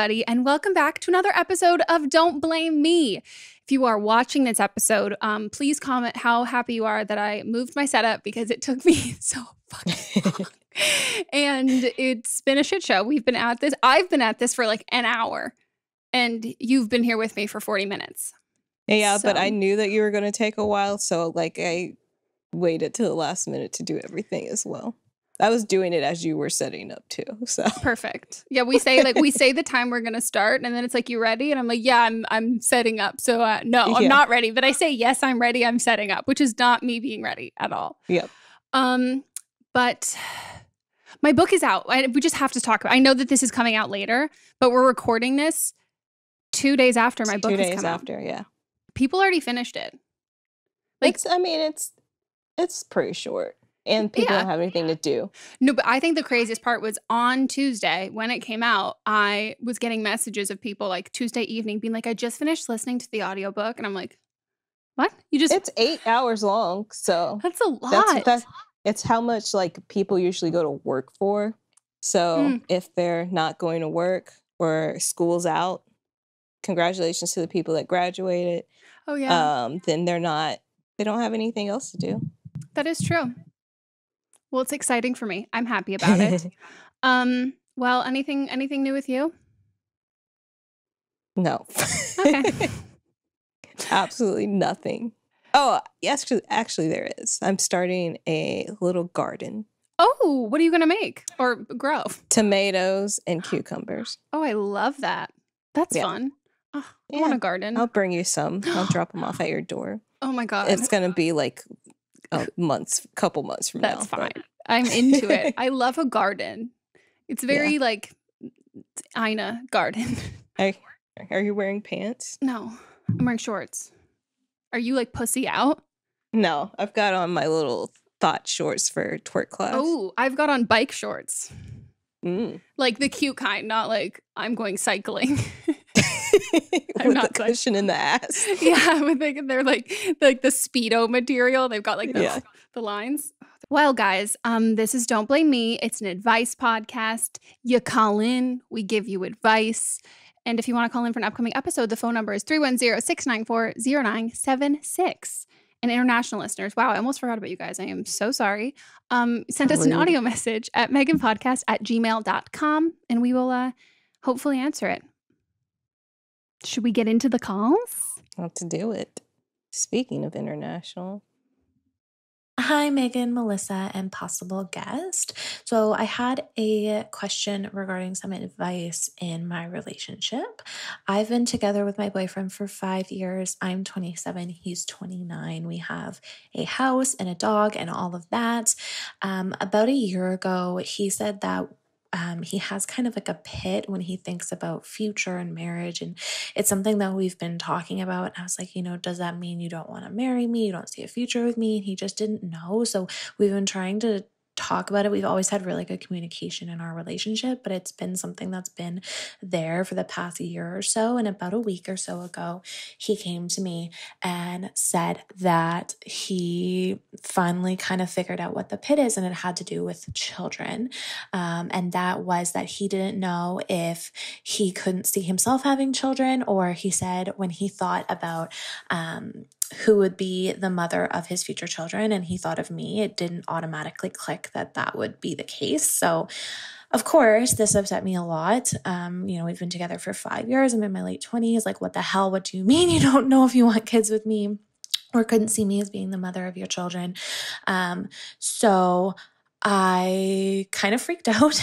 everybody, and welcome back to another episode of Don't Blame Me. If you are watching this episode, please comment how happy you are that I moved my setup because it took me so fucking long. And it's been a shit show. We've been at this. I've been at this for like an hour, and you've been here with me for 40 minutes. Yeah, but I knew that you were going to take a while, so like I waited till the last minute to do everything as well. I was doing it as you were setting up too. So perfect. Yeah, we say the time we're gonna start, and then it's like, you ready? And I'm like, yeah, I'm setting up. So no, I'm not ready. But I say yes, I'm ready. I'm setting up, which is not me being ready at all. Yep. But my book is out. We just have to talk about. I know that this is coming out later, but we're recording this 2 days after my book has come out. 2 days after, yeah. People already finished it. Like, it's pretty short. And people don't have anything to do. No, but I think the craziest part was on Tuesday when it came out, I was getting messages of people like Tuesday evening being like, I just finished listening to the audiobook. And I'm like, what? It's 8 hours long. So that's a lot. It's how much like people usually go to work for. So if they're not going to work or school's out, congratulations to the people that graduated. Oh, yeah. Then they don't have anything else to do. That is true. Well, it's exciting for me. I'm happy about it. Well, anything new with you? No. Okay. Absolutely nothing. Oh, yes, actually there is. I'm starting a little garden. Oh, what are you going to make or grow? Tomatoes and cucumbers. Oh, I love that. That's fun. Oh, I want a garden. I'll bring you some. I'll drop them off at your door. Oh my God. It's going to be like couple months from now. That's fine. I'm into it. I love a garden. It's very like Ina garden. Are you wearing pants? No, I'm wearing shorts. Are you like pussy out? No, I've got on my little thought shorts for twerk class. Oh, I've got on bike shorts. Like the cute kind, not like I'm going cycling. I'm not the cushion in the ass. Yeah, they're like the Speedo material. They've got like the lines. Well, guys, this is Don't Blame Me. It's an advice podcast. You call in, we give you advice. And if you want to call in for an upcoming episode, the phone number is 310-694-0976. And international listeners, wow, I almost forgot about you guys. I am so sorry. Send us an audio message at meghanpodcast@gmail.com, and we will hopefully answer it. Should we get into the calls? Let's do it. Speaking of international. Hi, Meghan, Melisa, and possible guest. So I had a question regarding some advice in my relationship. I've been together with my boyfriend for 5 years. I'm 27. He's 29. We have a house and a dog and all of that. About a year ago, he said that he has kind of like a pit when he thinks about future and marriage. And it's something that we've been talking about. And I was like, does that mean you don't want to marry me? You don't see a future with me? And he just didn't know. So we've been trying to talk about it. We've always had really good communication in our relationship, but it's been something that's been there for the past year or so. And about a week or so ago, he came to me and said that he finally kind of figured out what the pit is, and it had to do with children. And that was that he didn't know if he couldn't see himself having children, or he said when he thought about who would be the mother of his future children, and he thought of me, it didn't automatically click that would be the case. So of course, this upset me a lot. We've been together for 5 years. I'm in my late 20s. Like, what the hell? What do you mean you don't know if you want kids with me or couldn't see me as being the mother of your children? So I kind of freaked out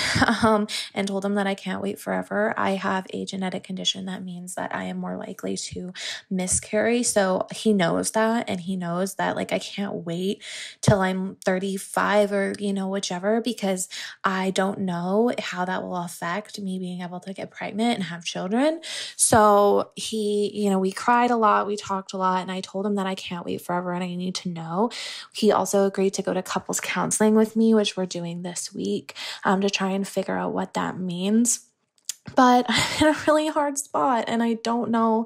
and told him that I can't wait forever. I have a genetic condition that means that I am more likely to miscarry. So he knows that, and he knows that like I can't wait till I'm 35 or, whichever, because I don't know how that will affect me being able to get pregnant and have children. So he, we cried a lot, we talked a lot, and I told him that I can't wait forever and I need to know. He also agreed to go to couples counseling with me, which we're doing this week, to try and figure out what that means. But I'm in a really hard spot, and I don't know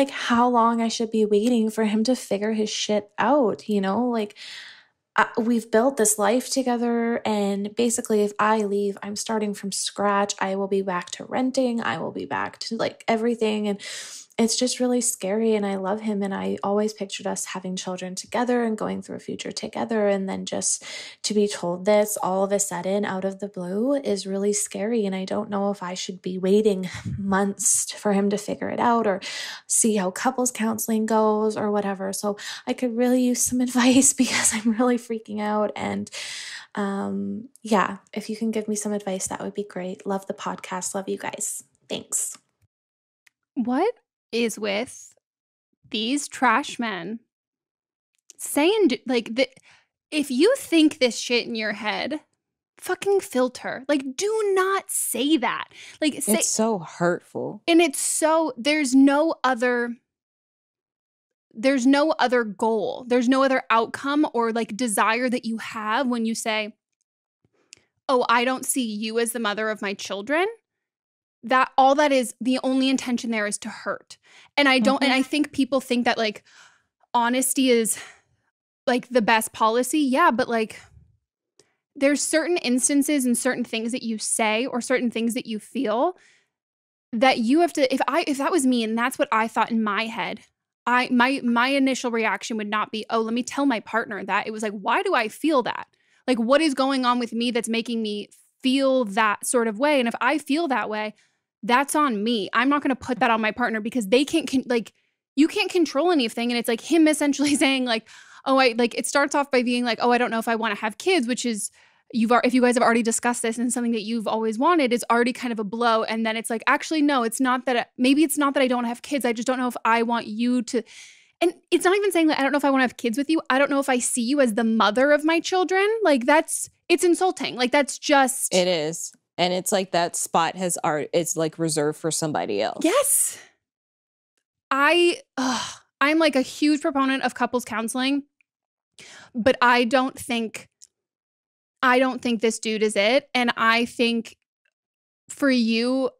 how long I should be waiting for him to figure his shit out. we've built this life together, and basically if I leave, I'm starting from scratch. I will be back to renting. I will be back to like everything. And it's just really scary. And I love him. And I always pictured us having children together and going through a future together. And then just to be told this all of a sudden out of the blue is really scary. And I don't know if I should be waiting months for him to figure it out or see how couples counseling goes or whatever. So I could really use some advice because I'm really freaking out. And yeah, if you can give me some advice, that would be great. Love the podcast. Love you guys. Thanks. What is with these trash men saying like that? If you think this shit in your head, fucking filter. Like, do not say that. Like, it's so hurtful. And it's so, there's no other goal. There's no other outcome or like desire that you have when you say, oh, I don't see you as the mother of my children. That all that is, the only intention there is to hurt. And I don't, and I think people think that like honesty is like the best policy. Yeah, but like there's certain instances and certain things that you say or certain things that you feel that you have to, if that was me and that's what I thought in my head, my initial reaction would not be, oh, let me tell my partner that. It was like, why do I feel that? Like, what is going on with me that's making me feel that sort of way? And if I feel that way, that's on me. I'm not going to put that on my partner because they can't, like, you can't control anything. And it's like him essentially saying like, oh, it starts off by being like, oh, I don't know if I want to have kids, which is, if you guys have already discussed this and something that you've always wanted is already kind of a blow. And then it's like, actually, no, it's not that, maybe it's not that I don't have kids. I just don't know if I want you to, and it's not even saying that I don't know if I want to have kids with you. I don't know if I see you as the mother of my children. Like it's insulting. Like that's just. It is. And it's like that spot it's like reserved for somebody else. Yes. I'm like a huge proponent of couples counseling, but I don't think this dude is it. And I think for you,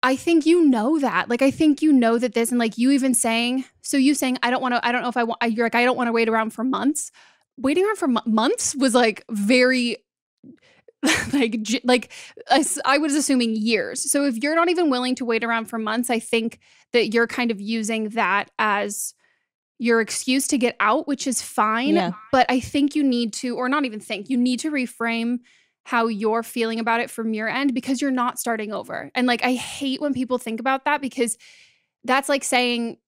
I think you know that. Like, I think you know that this, and like you even saying, I don't know if I want, you're like, I don't want to wait around for months. Waiting around for months was like very, I was assuming years. So if you're not even willing to wait around for months, I think that you're kind of using that as your excuse to get out, which is fine. Yeah. But I think you need to, or not even think, you need to reframe how you're feeling about it from your end because you're not starting over. And like, I hate when people think about that because that's like saying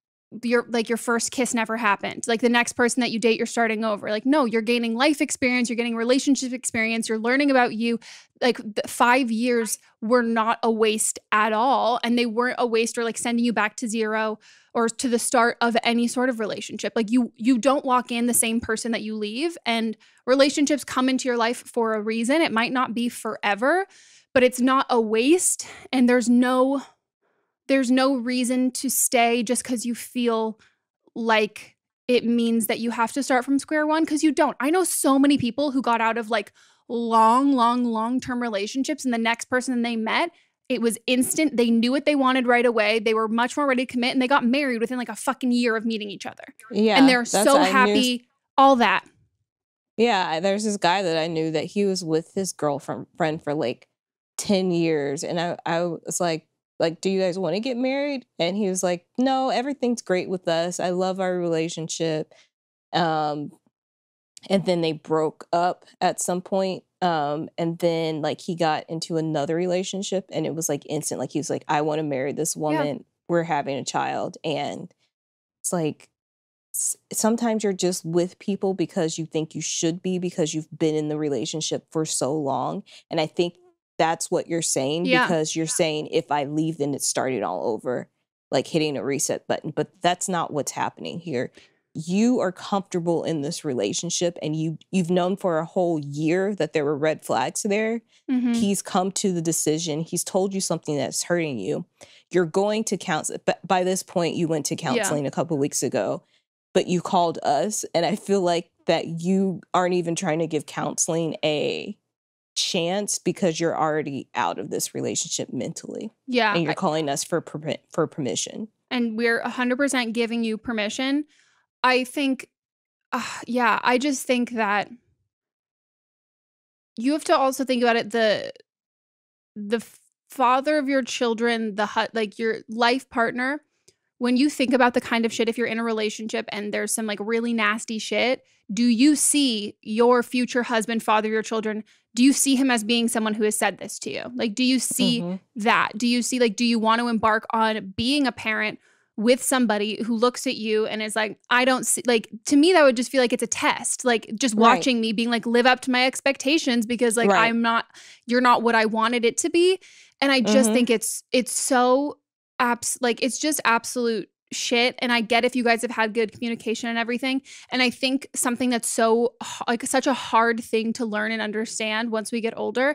your first kiss never happened. Like the next person that you date, you're starting over. Like, no, you're gaining life experience. You're getting relationship experience. You're learning about you. Like 5 years were not a waste at all. And they weren't a waste or like sending you back to zero or to the start of any sort of relationship. Like you don't walk in the same person that you leave, and relationships come into your life for a reason. It might not be forever, but it's not a waste. And there's no reason to stay just because you feel like it means that you have to start from square one, because you don't. I know so many people who got out of like long-term relationships, and the next person they met, it was instant. They knew what they wanted right away. They were much more ready to commit, and they got married within like a fucking year of meeting each other. Yeah. And they're so happy, all that. Yeah, there's this guy that I knew that he was with his girlfriend for like 10 years. And I was like, do you guys want to get married? And he was like, no, everything's great with us. I love our relationship. And then they broke up at some point. And then like he got into another relationship, and it was like instant. Like he was like, I want to marry this woman. Yeah. We're having a child. And it's like, sometimes you're just with people because you think you should be, because you've been in the relationship for so long. And I think that's what you're saying, because you're saying if I leave, then it started all over, like hitting a reset button. But that's not what's happening here. You are comfortable in this relationship, and you've known for a whole year that there were red flags there. Mm-hmm. He's come to the decision. He's told you something that's hurting you. You're going to counsel. But by this point, you went to counseling a couple weeks ago, but you called us. And I feel like that you aren't even trying to give counseling a chance because you're already out of this relationship mentally. Yeah. And you're calling us for permission. And we're 100% giving you permission. I think yeah, I just think that you have to also think about it. The father of your children, like your life partner, when you think about the kind of shit, if you're in a relationship and there's some like really nasty shit, do you see your future husband, father of your children, do you see him as being someone who has said this to you? Like, do you see that? Do you see, like, do you want to embark on being a parent with somebody who looks at you and is like, I don't see, like, to me, that would just feel like it's a test. Like, just watching me being like, live up to my expectations because like, you're not what I wanted it to be. And I just think it's so it's just absolute shit. And I get if you guys have had good communication and everything. And I think something that's so like such a hard thing to learn and understand once we get older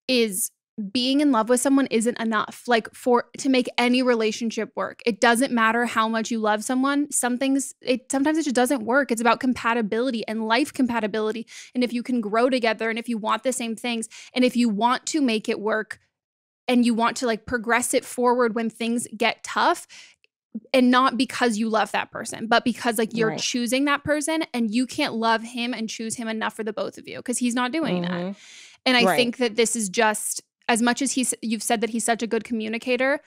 is being in love with someone isn't enough. Like to make any relationship work, it doesn't matter how much you love someone. Sometimes it just doesn't work. It's about compatibility and life compatibility. And if you can grow together and if you want the same things and if you want to make it work, and you want to like progress it forward when things get tough, and not because you love that person, but because like you're choosing that person and you can't love him and choose him enough for the both of you because he's not doing that. And I think that this is just, as much as you've said that he's such a good communicator,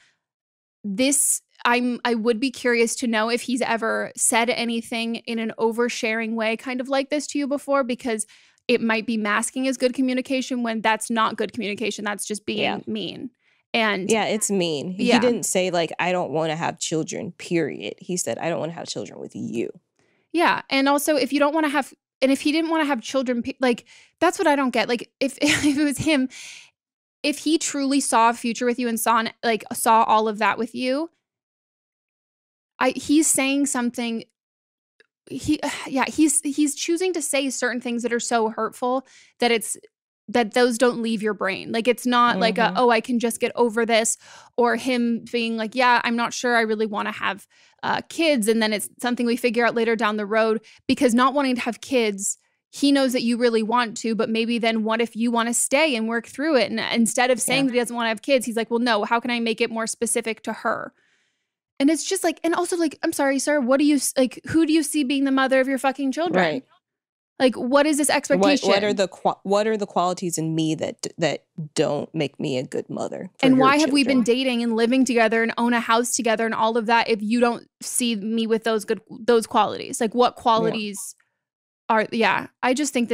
I would be curious to know if he's ever said anything in an oversharing way kind of like this to you before, because it might be masking as good communication when that's not good communication. That's just being mean. And yeah, it's mean. He didn't say like, I don't want to have children, period. He said, I don't want to have children with you. Yeah. And also if you don't want to have, and if he didn't want to have children, like that's what I don't get. Like if it was him, if he truly saw a future with you and saw all of that with you, he's saying something. He's choosing to say certain things that are so hurtful that those don't leave your brain. Like it's not like I can just get over this, or him being like, yeah, I'm not sure I really want to have kids, and then it's something we figure out later down the road, because not wanting to have kids, he knows that you really want to, but maybe then what if you want to stay and work through it, and instead of saying that he doesn't want to have kids, he's like, well, no, how can I make it more specific to her? And it's just like, and also like, I'm sorry, sir, what do you, like, who do you see being the mother of your fucking children? Right. Like, what is this expectation? What are the qualities in me that don't make me a good mother? And why have we been dating and living together and own a house together and all of that if you don't see me with those qualities? Like, what qualities are? Yeah, I just think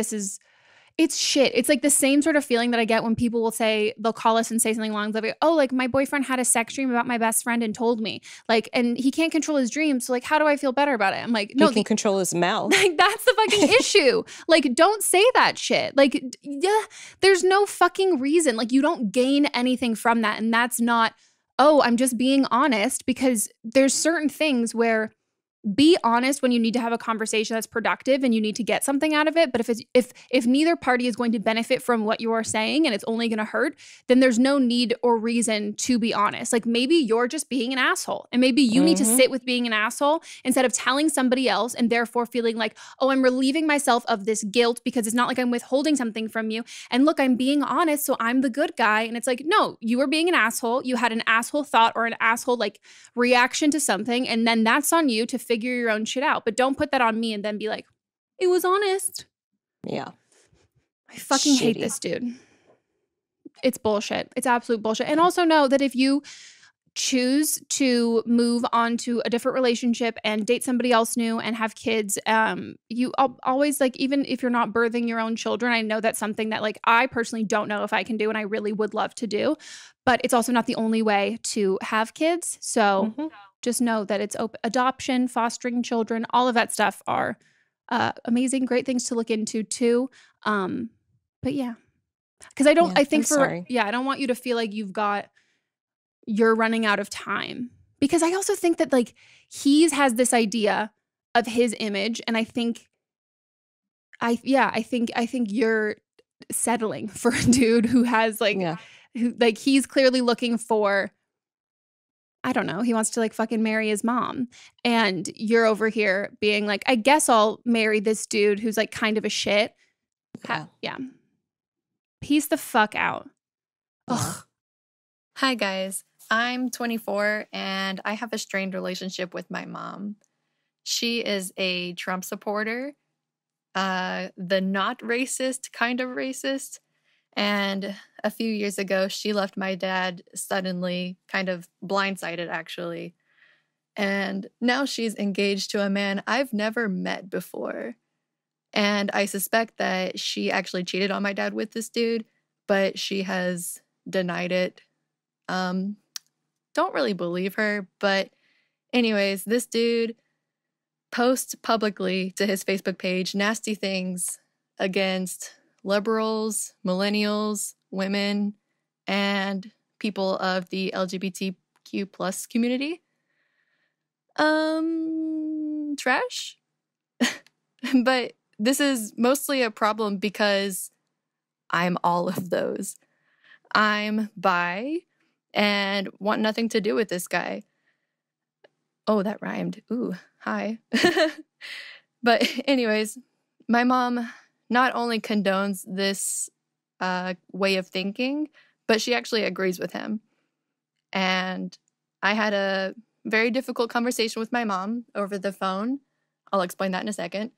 it's shit. It's like the same sort of feeling that I get when people will say, they'll call us and say something along the way, oh, like my boyfriend had a sex dream about my best friend and told me, like, and he can't control his dreams. So like, how do I feel better about it? I'm like, no, he can control his mouth. Like, that's the fucking issue. Like, don't say that shit. Like, yeah, there's no fucking reason. Like, you don't gain anything from that. And that's not, oh, I'm just being honest, because there's certain things where be honest when you need to have a conversation that's productive and you need to get something out of it. But if neither party is going to benefit from what you are saying and it's only going to hurt, then there's no need or reason to be honest. Like maybe you're just being an asshole, and maybe you need to sit with being an asshole instead of telling somebody else and therefore feeling like, oh, I'm relieving myself of this guilt because it's not like I'm withholding something from you. And look, I'm being honest, so I'm the good guy. And it's like, no, you were being an asshole. You had an asshole thought or an asshole like reaction to something, and then that's on you to figure your own shit out. But don't put that on me and then be like, it was honest. Yeah. I fucking hate this dude. It's bullshit. It's absolute bullshit. And also know that if you choose to move on to a different relationship and date somebody else new and have kids, you always, like, even if you're not birthing your own children, I know that's something that like I personally don't know if I can do and I really would love to do, but it's also not the only way to have kids. So just know that it's adoption, fostering children, all of that stuff are amazing, great things to look into too. But yeah, because I don't want you to feel like you're running out of time, because I also think that like he has this idea of his image, and I think you're settling for a dude who has like who, like, he's clearly looking for, I don't know, he wants to like fucking marry his mom, and you're over here being like, I guess I'll marry this dude who's like kind of a shit. Yeah. Peace the fuck out. Ugh. Hi guys, I'm 24 and I have a strained relationship with my mom. She is a Trump supporter, the not racist kind of racist. And a few years ago, she left my dad suddenly, kind of blindsided, actually. And now she's engaged to a man I've never met before. And I suspect that she actually cheated on my dad with this dude, but she has denied it. Don't really believe her. But anyways, this dude posts publicly to his Facebook page nasty things against liberals, millennials, women, and people of the LGBTQ plus community. Trash. But this is mostly a problem because I'm all of those. I'm bi and want nothing to do with this guy. Oh, that rhymed. Ooh, hi. But anyways, my mom not only condones this way of thinking, but she actually agrees with him. And I had a very difficult conversation with my mom over the phone. I'll explain that in a second.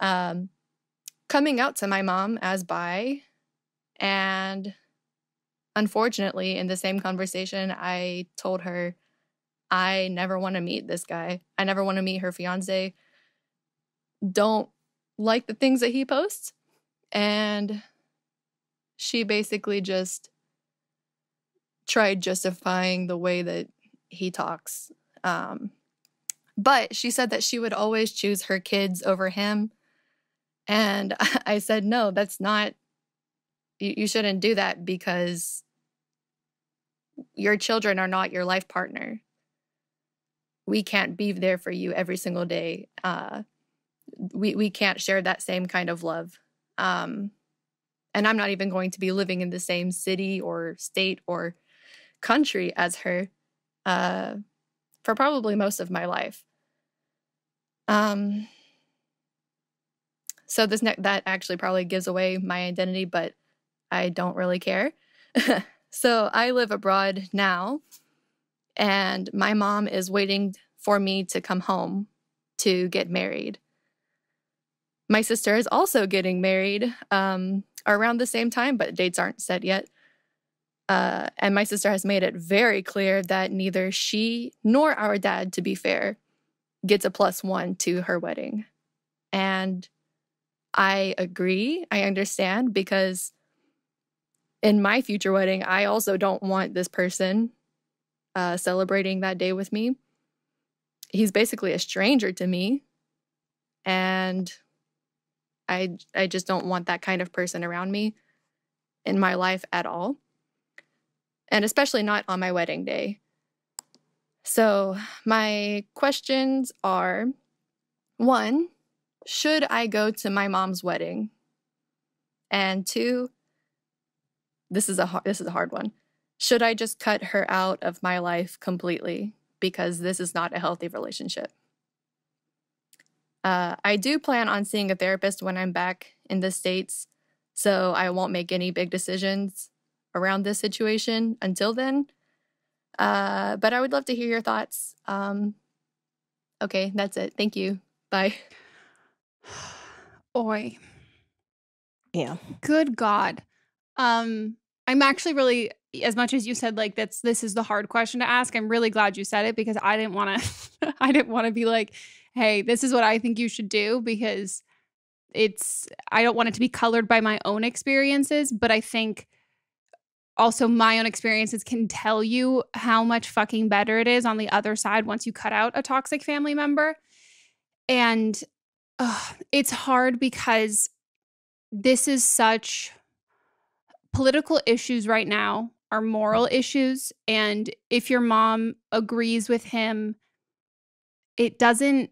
Coming out to my mom as bi, and unfortunately, in the same conversation, I told her I never want to meet this guy. I never want to meet her fiancé. Don't like the things that he posts. And she basically just tried justifying the way that he talks. But she said that she would always choose her kids over him. And I said, no, that's not, you shouldn't do that because your children are not your life partner. We can't be there for you every single day. We can't share that same kind of love. And I'm not even going to be living in the same city or state or country as her for probably most of my life. So that actually probably gives away my identity, but I don't really care. So I live abroad now, and my mom is waiting for me to come home to get married. My sister is also getting married around the same time, but dates aren't set yet. And my sister has made it very clear that neither she nor our dad, to be fair, gets a +1 to her wedding. And I agree. I understand, because in my future wedding, I also don't want this person celebrating that day with me. He's basically a stranger to me. And I just don't want that kind of person around me in my life at all. And especially not on my wedding day. So my questions are, 1, should I go to my mom's wedding? And 2, this is a hard one. Should I just cut her out of my life completely because this is not a healthy relationship? I do plan on seeing a therapist when I'm back in the States, so I won't make any big decisions around this situation until then. But I would love to hear your thoughts. Okay, that's it. Thank you. Bye. Oi. Yeah. Good God. I'm actually really, as much as you said, like, this is the hard question to ask, I'm really glad you said it, because I didn't want to be like, hey, this is what I think you should do, because I don't want it to be colored by my own experiences, but I think also my own experiences can tell you how much fucking better it is on the other side once you cut out a toxic family member. And it's hard because this is such political issues right now are moral issues. And if your mom agrees with him, it doesn't.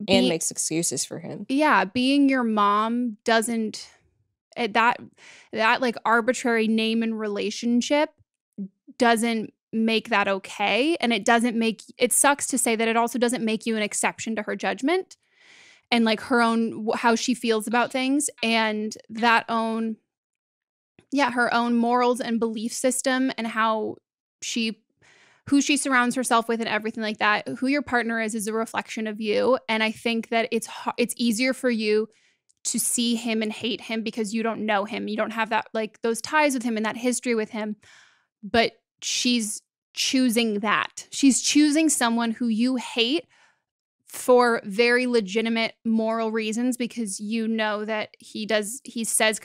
And makes excuses for him. Yeah. Being your mom doesn't, that like arbitrary name and relationship doesn't make that okay. And it sucks to say that it also doesn't make you an exception to her judgment and like her own, how she feels about things, and her own morals and belief system, and who she surrounds herself with and everything like that. Who your partner is a reflection of you. And I think that it's easier for you to see him and hate him because you don't know him. You don't have that, like, those ties with him and that history with him. But she's choosing that. She's choosing someone who you hate for very legitimate moral reasons, because you know that he says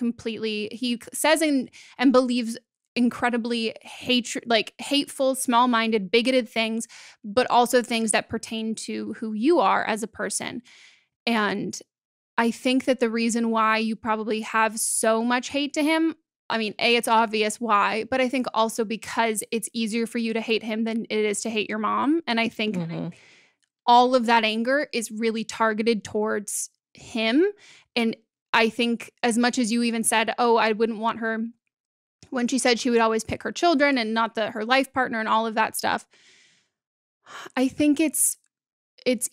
and believes incredibly hateful, small-minded, bigoted things, but also things that pertain to who you are as a person. And I think that the reason why you probably have so much hate to him, I mean, it's obvious why, but I think also because it's easier for you to hate him than it is to hate your mom. And I think all of that anger is really targeted towards him. And I think, as much as you even said, oh, I wouldn't want her, when she said she would always pick her children and not her life partner and all of that stuff, I think it's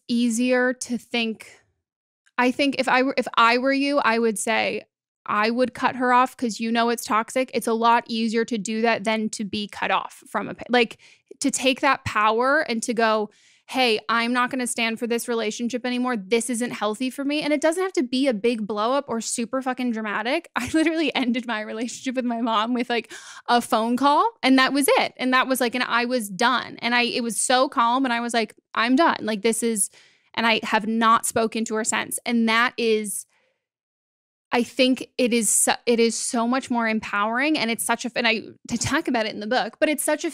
easier to think. I think if I were you, I would say I would cut her off, because you know it's toxic. It's a lot easier to do that than to be cut off from to take that power and to go, hey, I'm not going to stand for this relationship anymore. This isn't healthy for me. And it doesn't have to be a big blow up or super fucking dramatic. I literally ended my relationship with my mom with like a phone call, and that was it. And that was like, and I was done. And it was so calm, and I was like, I'm done. Like, this is, and I have not spoken to her since. And that is, I think it is so much more empowering, and it's such and I to talk about it in the book, but it's such a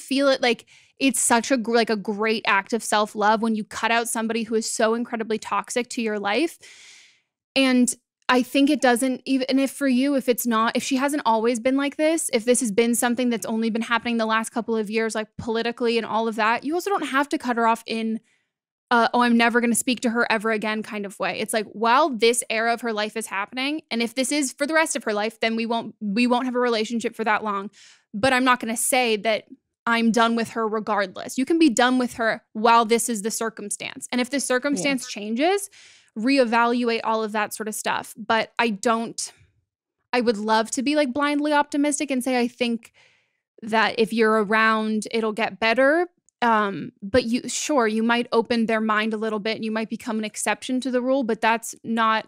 it's such a great act of self-love when you cut out somebody who is so incredibly toxic to your life. And I think it doesn't even, and if she hasn't always been like this, if this has been something that's only been happening the last couple of years, like politically and all of that, you also don't have to cut her off in I'm never going to speak to her ever again kind of way. It's like, while this era of her life is happening, and if this is for the rest of her life, then we won't have a relationship for that long. But I'm not going to say that I'm done with her regardless. You can be done with her while this is the circumstance. And if the circumstance changes, reevaluate all of that sort of stuff. But I would love to be like blindly optimistic and say, I think that if you're around, it'll get better. But you might open their mind a little bit, and you might become an exception to the rule, but that's not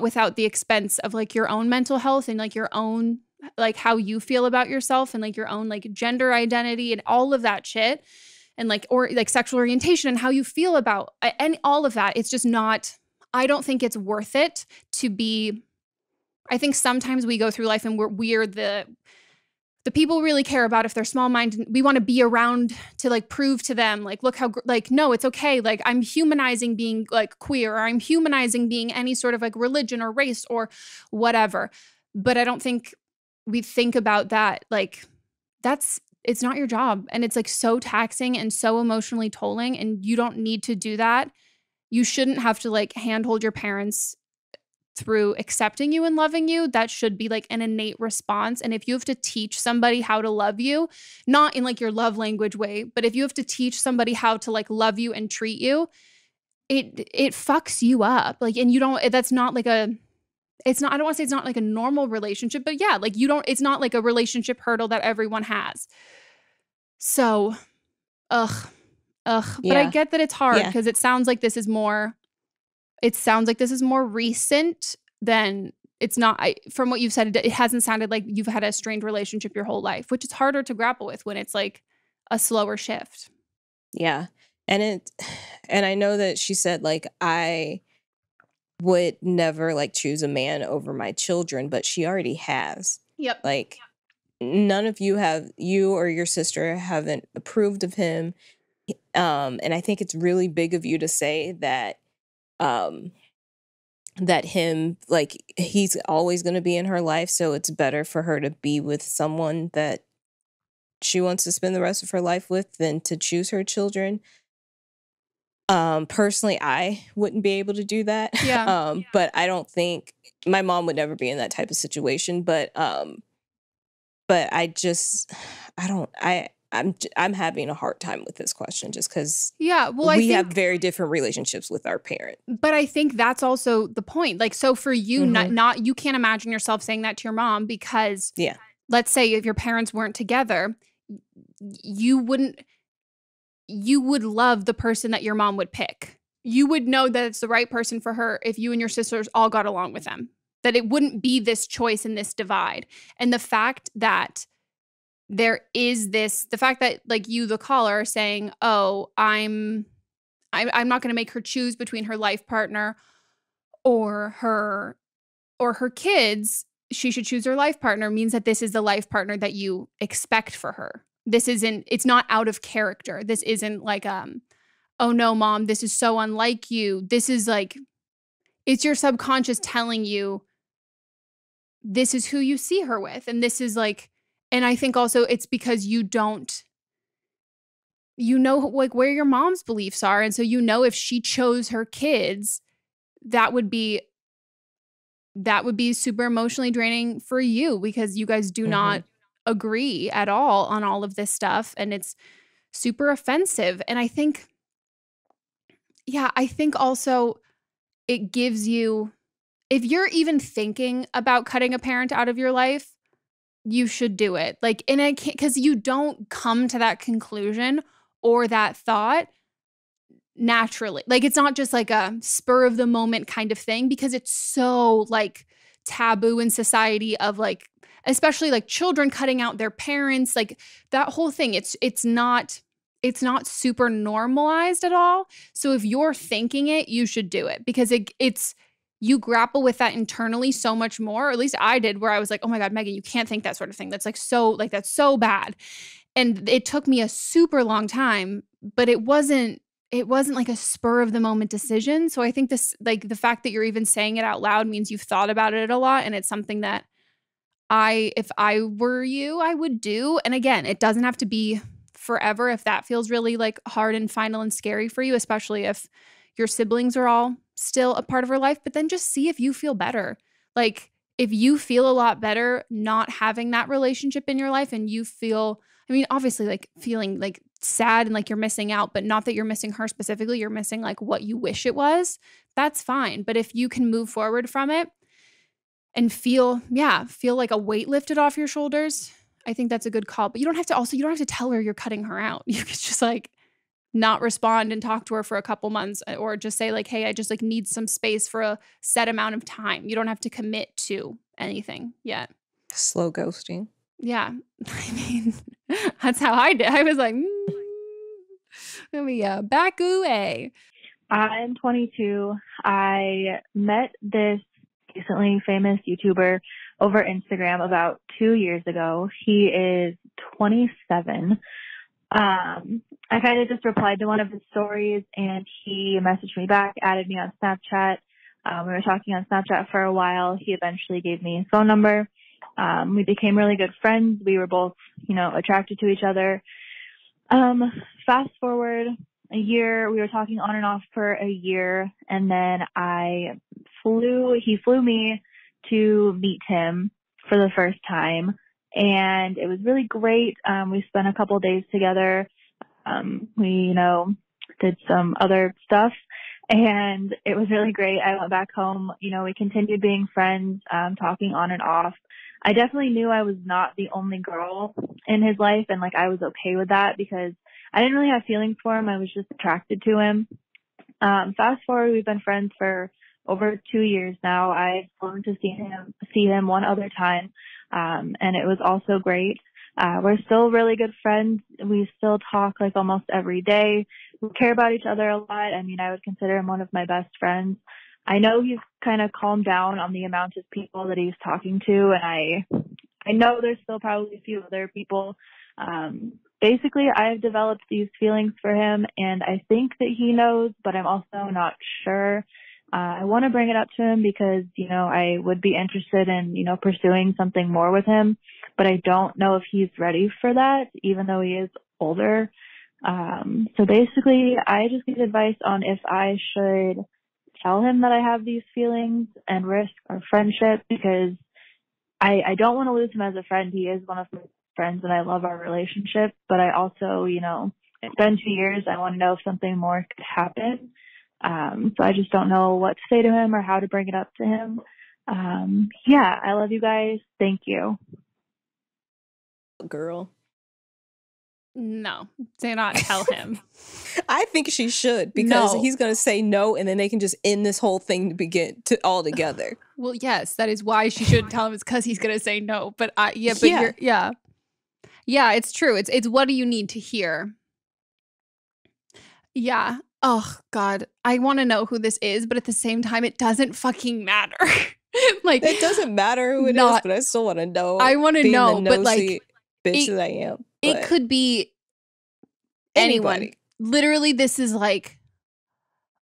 without the expense of like your own mental health and like your own, like how you feel about yourself and like your own like gender identity and all of that shit, and like, or like sexual orientation and how you feel about and all of that. It's just not, I don't think it's worth it to be, I think sometimes we go through life and we're the people we really care about, if they're small-minded, we want to be around to like prove to them, like, look how, like, no, it's okay. Like, I'm humanizing being like queer, or I'm humanizing being any sort of like religion or race or whatever. But I don't think we think about that. Like, it's not your job. And it's like so taxing and so emotionally tolling, and you don't need to do that. You shouldn't have to like handhold your parents through accepting you and loving you. That should be like an innate response. And if you have to teach somebody how to love you, not in like your love language way, but if you have to teach somebody how to like love you and treat you, it fucks you up. Like, and you don't, that's not like I don't want to say it's not like a normal relationship, but yeah, like it's not like a relationship hurdle that everyone has. So, but I get that it's hard because it sounds like this is more recent than it's not. From what you've said, it hasn't sounded like you've had a strained relationship your whole life, which is harder to grapple with when it's like a slower shift. Yeah. And I know that she said like, I would never like choose a man over my children, but she already has. Yep. Like none of you or your sister haven't approved of him. And I think it's really big of you to say that that him, like, he's always going to be in her life, so it's better for her to be with someone that she wants to spend the rest of her life with than to choose her children. Personally, I wouldn't be able to do that. Yeah. But I don't think my mom would never be in that type of situation. But I'm having a hard time with this question just because we have very different relationships with our parent. But I think that's also the point. Like, so for you, you can't imagine yourself saying that to your mom because let's say if your parents weren't together, you would love the person that your mom would pick. you would know that it's the right person for her if you and your sisters all got along with them, that it wouldn't be this choice and this divide. And the fact that there is this, the fact that like you, the caller, are saying, oh, I'm not going to make her choose between her life partner or her kids. She should choose her life partner, means that this is the life partner that you expect for her. It's not out of character. This isn't like, oh no, mom, this is so unlike you. This is like, it's your subconscious telling you this is who you see her with. And this is like, and I think also it's because you know like where your mom's beliefs are. And so, you know, if she chose her kids, that would be super emotionally draining for you, because you guys do not agree at all on all of this stuff. And it's super offensive. And I think also it gives you, if you're even thinking about cutting a parent out of your life, you should do it. Like, and I can't, because you don't come to that conclusion or that thought naturally. Like, it's not just like a spur of the moment kind of thing, because it's so like taboo in society of like, especially like children cutting out their parents, like that whole thing. It's not super normalized at all. So if you're thinking it, you should do it, because it's you grapple with that internally so much more. Or at least I did, where I was like, oh my God, Meghan, you can't think that sort of thing. That's like that's so bad. And it took me a super long time, but it wasn't like a spur of the moment decision. So I think this, like the fact that you're even saying it out loud means you've thought about it a lot. And it's something that if I were you, I would do. And again, it doesn't have to be forever if that feels really like hard and final and scary for you, especially if your siblings are all still a part of her life. But then just see if you feel better. Like if you feel a lot better not having that relationship in your life, and you feel, I mean, obviously like feeling like sad and like you're missing out, but not that you're missing her specifically, you're missing like what you wish it was, that's fine. But if you can move forward from it and feel like a weight lifted off your shoulders, I think that's a good call. But you don't have to tell her you're cutting her out. You could just like not respond and talk to her for a couple months, or just say like, hey, I just like need some space for a set amount of time. You don't have to commit to anything yet. Slow ghosting. Yeah. I mean, that's how I did. I was like, let me back away. I'm 22. I met this recently famous YouTuber over Instagram about 2 years ago. He is 27. I kind of just replied to one of his stories, and he messaged me back, added me on Snapchat. We were talking on Snapchat for a while. He eventually gave me his phone number. We became really good friends. We were both, attracted to each other. Fast forward a year, we were talking on and off for a year, and then he flew me to meet him for the first time, and it was really great. We spent a couple of days together. We, did some other stuff, and it was really great. I went back home, we continued being friends, talking on and off. I definitely knew I was not the only girl in his life, and like I was okay with that, because I didn't really have feelings for him. I was just attracted to him. Fast forward, we've been friends for over 2 years now. I've flown to see him one other time, and it was also great. We're still really good friends. We still talk like almost every day. We care about each other a lot. I mean, I would consider him one of my best friends. I know he's kind of calmed down on the amount of people that he's talking to, and I know there's still probably a few other people. Basically, I've developed these feelings for him, and I think that he knows, but I'm also not sure. I want to bring it up to him because, I would be interested in, pursuing something more with him, but I don't know if he's ready for that, even though he is older. So basically, I just need advice on if I should tell him that I have these feelings and risk our friendship, because I don't want to lose him as a friend. He is one of my friends and I love our relationship, but I also, it's been 2 years. I want to know if something more could happen. So I just don't know what to say to him or how to bring it up to him. I love you guys. Thank you. Girl. No, do not tell him. I think she should, because No. he's going to say no, and then they can just end this whole thing to begin to all together. Well, yes, that is why she shouldn't tell him. It's because he's going to say no. But Yeah. Yeah, it's true. It's what do you need to hear? Yeah. Oh, God. I want to know who this is, but at the same time, it doesn't fucking matter. Like, It doesn't matter who it is, but I still want to know. I want to being know, the but nosy like, bitch that I am. it but could be anyone. anybody. Literally, this is like,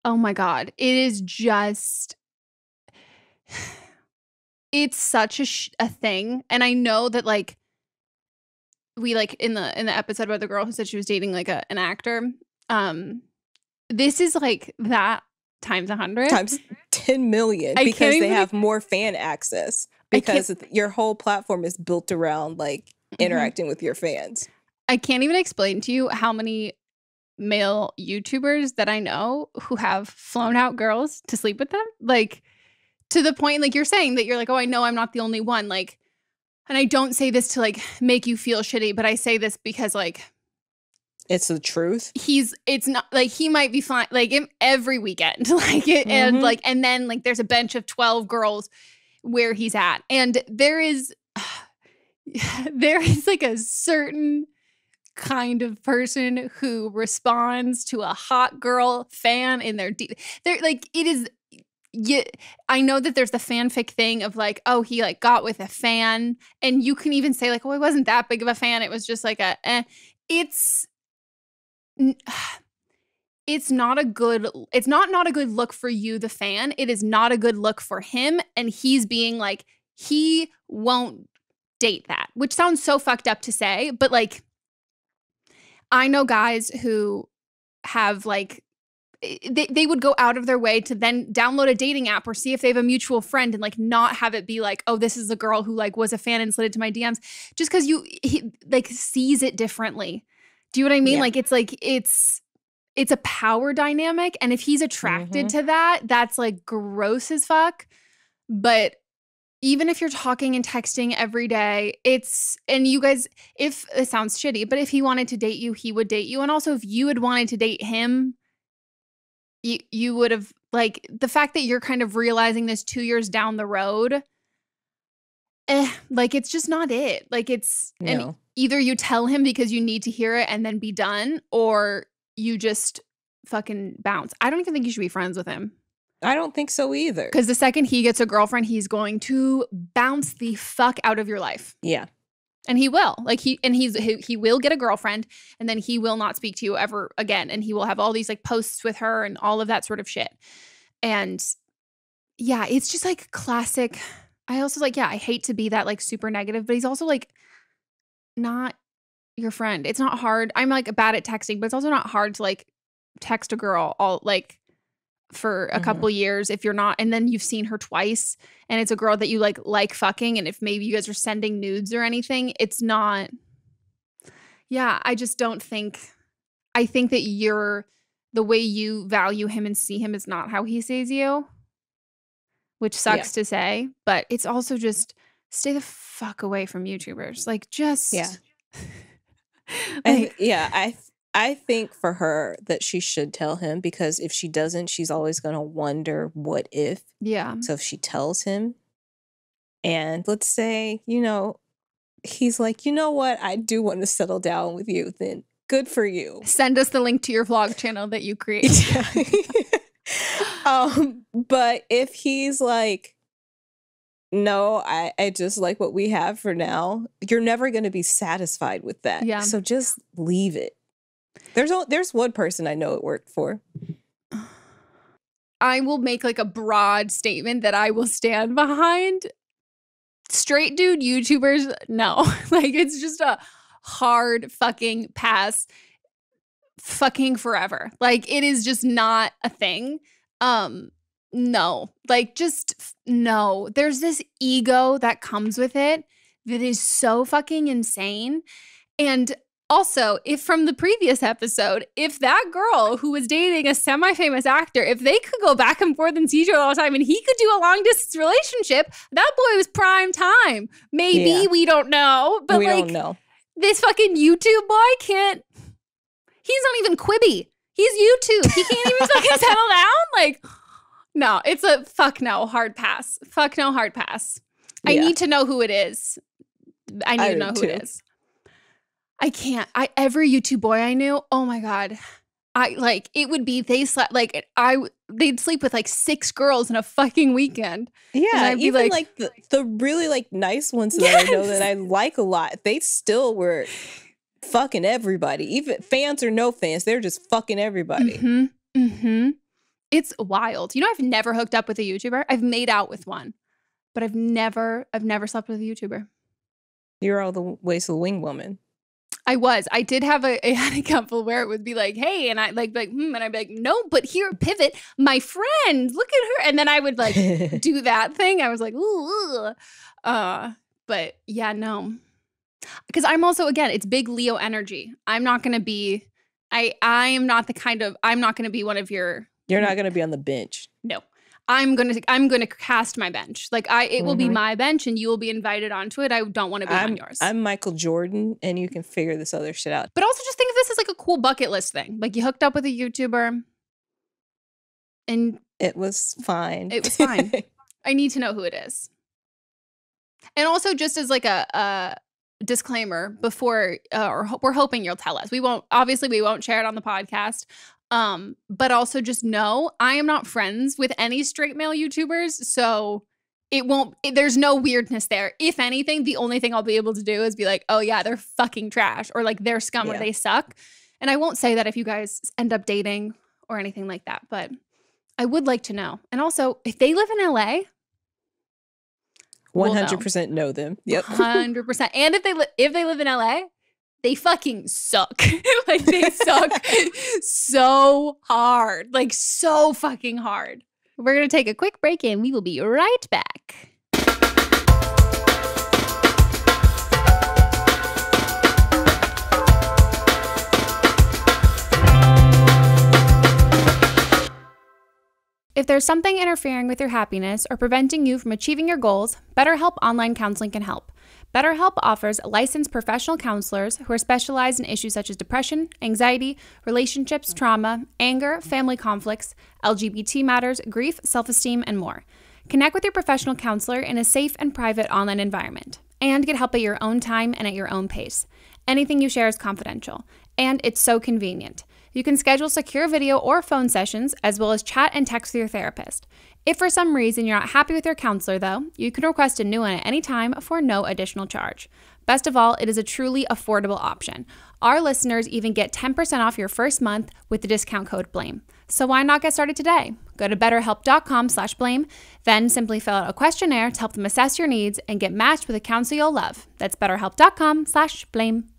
oh my God. It is just, it's such a thing. And I know that like, we like in the episode about the girl who said she was dating like an actor. This is like that times 100. Times 10 million, because they have more fan access, because your whole platform is built around like interacting with your fans. I can't even explain to you how many male YouTubers that I know who have flown out girls to sleep with them. Like, to the point, like you're saying that you're like, oh, I know I'm not the only one. Like, and I don't say this to like make you feel shitty, but I say this because like, it's the truth. It's not like he might be fine like every weekend, like it, and like, and then like there's a bench of 12 girls where he's at, and there is like a certain kind of person who responds to a hot girl fan in their they're like, it is. Yeah, I know that there's the fanfic thing of like, oh, he like got with a fan, and you can even say like, oh, I wasn't that big of a fan. It was just like it's not a good look for you, the fan. It is not a good look for him. And he's being like, he won't date that, which sounds so fucked up to say. But like, I know guys who have like, they would go out of their way to then download a dating app or see if they have a mutual friend and like not have it be like, oh, this is a girl who like was a fan and slid into my DMs, just because he like sees it differently. Do you know what I mean? Yeah. Like it's a power dynamic. And if he's attracted to that, that's like gross as fuck. But even if you're talking and texting every day, and you guys, if it sounds shitty, but if he wanted to date you, he would date you. And also if you had wanted to date him, you would have, like, the fact that you're kind of realizing this 2 years down the road, like, it's just not it. Like, it's, no. And either you tell him because you need to hear it and then be done, or you just fucking bounce. I don't even think you should be friends with him. I don't think so either. Because the second he gets a girlfriend, he's going to bounce the fuck out of your life. Yeah. And he will. Like, he will get a girlfriend, and then he will not speak to you ever again. And he will have all these like posts with her and all of that sort of shit. And yeah, it's just like classic. I also like, yeah, I hate to be that like super negative, but he's also like not your friend. It's not hard. I'm like bad at texting, but it's also not hard to like text a girl all like for a couple years if you're not, and then you've seen her twice and it's a girl that you like fucking, and if maybe you guys are sending nudes or anything, it's not. Yeah, I just don't think, I think that the way you value him and see him is not how he sees you, which sucks to say, but it's also just stay the fuck away from YouTubers. Like, just like, I think for her that she should tell him, because if she doesn't, she's always going to wonder what if. Yeah. So if she tells him, and let's say, he's like, you know what, I do want to settle down with you, then good for you. Send us the link to your vlog channel that you create. But if he's like, no, I just like what we have for now, you're never going to be satisfied with that. Yeah. So just leave it. There's one person I know it worked for. I will make like a broad statement that I will stand behind. Straight dude YouTubers, no. Like, it's just a hard fucking pass. Fucking forever. Like, it is just not a thing. No. Like, just no. There's this ego that comes with it that is so fucking insane. And also, if from the previous episode, if that girl who was dating a semi-famous actor, if they could go back and forth and see each other all the time and he could do a long-distance relationship, that boy was prime time. Maybe, we don't know. But we don't know. This fucking YouTube boy can't. He's not even Quibi. He's YouTube. He can't even fucking settle down. Like, no, it's a fuck no, hard pass. Fuck no, hard pass. Yeah. I need to know who it is. I need to know who it is. I can't. Every YouTube boy I knew, oh my God. It would be, they'd sleep with like 6 girls in a fucking weekend. Yeah, even like the really like nice ones that I know that I like a lot, they still were fucking everybody. Even fans or no fans, they're just fucking everybody. Mm-hmm. Mm-hmm. It's wild. You know, I've never hooked up with a YouTuber. I've made out with one, but I've never slept with a YouTuber. You're all the ways to the wing woman. I did have I had a couple where it would be like, hey, and I and I'd be like, no, but here, pivot, my friend, look at her. And then I would like do that thing. I was like, ooh. But yeah, no. Because I'm also, again, it's big Leo energy. I'm not going to be, I am not the kind of, I'm not going to be one of your. You're not going to be on the bench. No. I'm gonna cast my bench. Like it will be my bench, and you will be invited onto it. I don't want to be on yours. I'm Michael Jordan, and you can figure this other shit out. But also, just think of this as like a cool bucket list thing. Like you hooked up with a YouTuber, and it was fine. It was fine. I need to know who it is. And also, just as like a disclaimer, before or we're hoping you'll tell us. We won't share it on the podcast. But also just know I am not friends with any straight male YouTubers, so there's no weirdness there. If anything, the only thing I'll be able to do is be like, oh yeah, they're fucking trash, or like they're scum, or they suck. And I won't say that if you guys end up dating or anything like that, but I would like to know. And also, if they live in LA, 100% know them. Yep. 100%. And if they live in LA, they fucking suck. Like they suck so hard. Like so fucking hard. We're going to take a quick break and we will be right back. If there's something interfering with your happiness or preventing you from achieving your goals, BetterHelp Online Counseling can help. BetterHelp offers licensed professional counselors who are specialized in issues such as depression, anxiety, relationships, trauma, anger, family conflicts, LGBT matters, grief, self-esteem, and more. Connect with your professional counselor in a safe and private online environment, and get help at your own time and at your own pace. Anything you share is confidential, and it's so convenient. You can schedule secure video or phone sessions, as well as chat and text with your therapist. If for some reason you're not happy with your counselor, though, you can request a new one at any time for no additional charge. Best of all, it is a truly affordable option. Our listeners even get 10% off your first month with the discount code BLAME. So why not get started today? Go to betterhelp.com/blame, then simply fill out a questionnaire to help them assess your needs and get matched with a counselor you'll love. That's betterhelp.com/blame.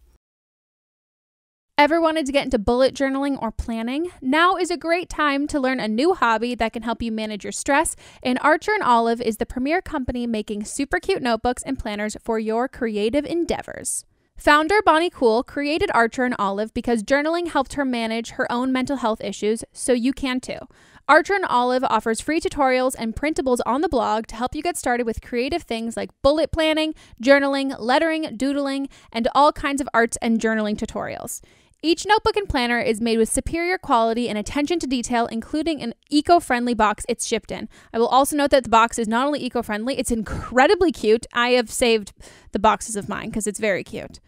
Ever wanted to get into bullet journaling or planning? Now is a great time to learn a new hobby that can help you manage your stress, and Archer & Olive is the premier company making super cute notebooks and planners for your creative endeavors. Founder Bonnie Cool created Archer & Olive because journaling helped her manage her own mental health issues, so you can too. Archer & Olive offers free tutorials and printables on the blog to help you get started with creative things like bullet planning, journaling, lettering, doodling, and all kinds of arts and journaling tutorials. Each notebook and planner is made with superior quality and attention to detail, including an eco-friendly box it's shipped in. I will also note that the box is not only eco-friendly, it's incredibly cute. I have saved the boxes of mine because it's very cute.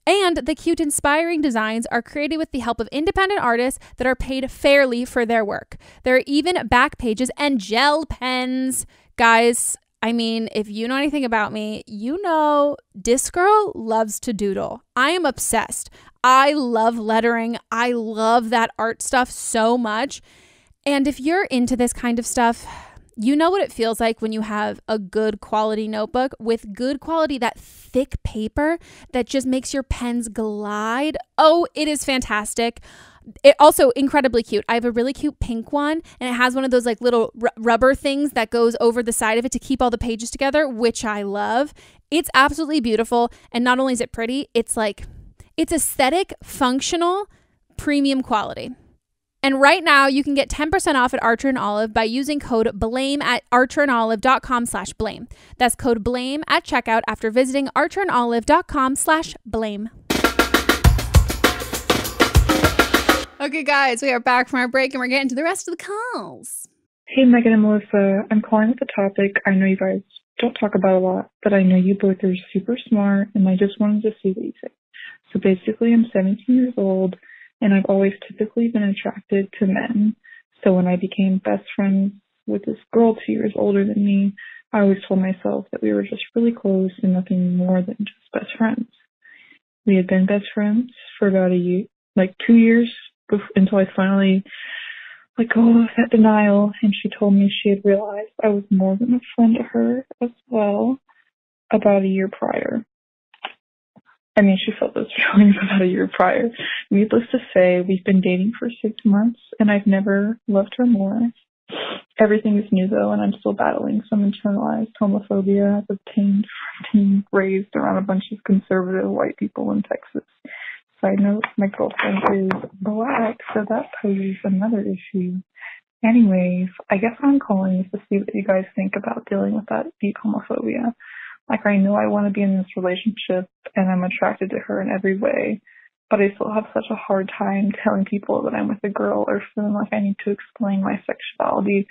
And the cute, inspiring designs are created with the help of independent artists that are paid fairly for their work. There are even back pages and gel pens. Guys, I mean, if you know anything about me, you know this girl loves to doodle. I am obsessed. I love lettering. I love that art stuff so much. And if you're into this kind of stuff, you know what it feels like when you have a good quality notebook with good quality, that thick paper that just makes your pens glide. Oh, it is fantastic. It also incredibly cute. I have a really cute pink one, and it has one of those like little rubber things that goes over the side of it to keep all the pages together, which I love. It's absolutely beautiful. And not only is it pretty, it's aesthetic, functional, premium quality. And right now you can get 10% off at Archer & Olive by using code BLAME at archerandolive.com/blame. That's code BLAME at checkout after visiting archerandolive.com/blame. Okay, guys, we are back from our break and we're getting to the rest of the calls. Hey, Meghan and Melissa. I'm calling with a topic I know you guys don't talk about a lot, but I know you both are super smart, and I just wanted to see what you think. So basically, I'm 17 years old, and I've always typically been attracted to men. So when I became best friends with this girl 2 years older than me, I always told myself that we were just really close and nothing more than just best friends. We had been best friends for about a year, like 2 years, until I finally let go of that denial, and she told me she had realized I was more than a friend to her as well about a year prior. I mean, she felt those feelings about a year prior. Needless to say, we've been dating for 6 months, and I've never loved her more. Everything is new, though, and I'm still battling some internalized homophobia I've obtained from being raised around a bunch of conservative white people in Texas. Side note, my girlfriend is black, so that poses another issue. Anyways, I guess what I'm calling is to see what you guys think about dealing with that deep homophobia. Like, I know I want to be in this relationship, and I'm attracted to her in every way, but I still have such a hard time telling people that I'm with a girl or feeling like I need to explain my sexuality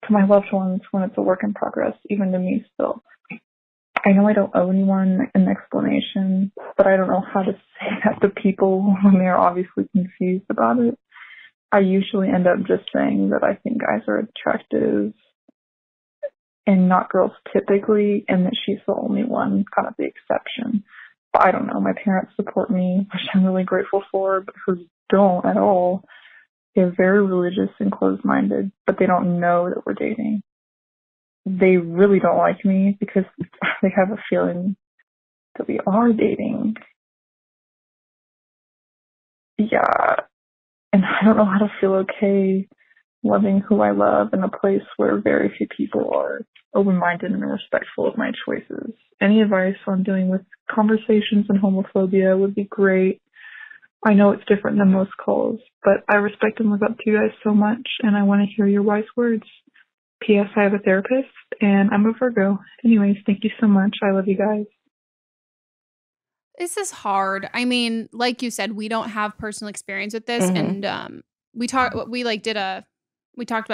to my loved ones when it's a work in progress, even to me still. I know I don't owe anyone an explanation, but I don't know how to say that to people when they're obviously confused about it. I usually end up just saying that I think guys are attractive and not girls typically, and that she's the only one, kind of the exception. But I don't know. My parents support me, which I'm really grateful for, but who don't at all. They're very religious and closed-minded, but they don't know that we're dating. They really don't like me because they have a feeling that we are dating. Yeah, and I don't know how to feel okay loving who I love in a place where very few people are open-minded and respectful of my choices. Any advice on dealing with conversations and homophobia would be great. I know it's different than most calls, but I respect and look up to you guys so much, and I want to hear your wise words. P.S. I have a therapist, and I'm a Virgo. Anyways, thank you so much. I love you guys. This is hard. I mean, like you said, we don't have personal experience with this, and we talked about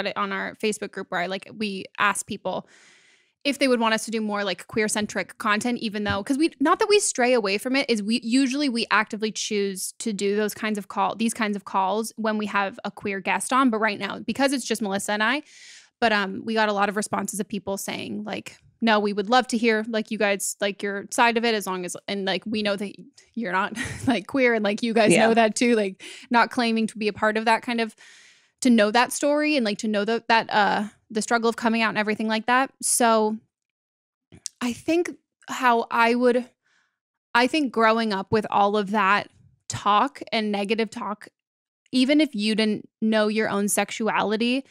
it on our Facebook group where we asked people if they would want us to do more like queer centric content, even though, because not that we stray away from it, is we actively choose to do these kinds of calls when we have a queer guest on. But right now, because it's just Melissa and I, but we got a lot of responses of people saying like, no, we would love to hear like you guys like your side of it, as long as, and like we know that you're not like queer, and like you guys know that too, like not claiming to be a part of that kind of, to know that story and like to know that the struggle of coming out and everything like that. So I think I think growing up with all of that talk and negative talk, even if you didn't know your own sexuality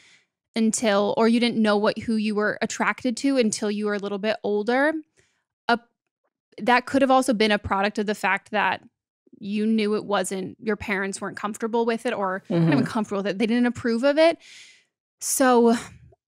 or you didn't know who you were attracted to until you were a little bit older, that could have also been a product of the fact that you knew your parents weren't comfortable with it, or not even comfortable with it. They didn't approve of it. So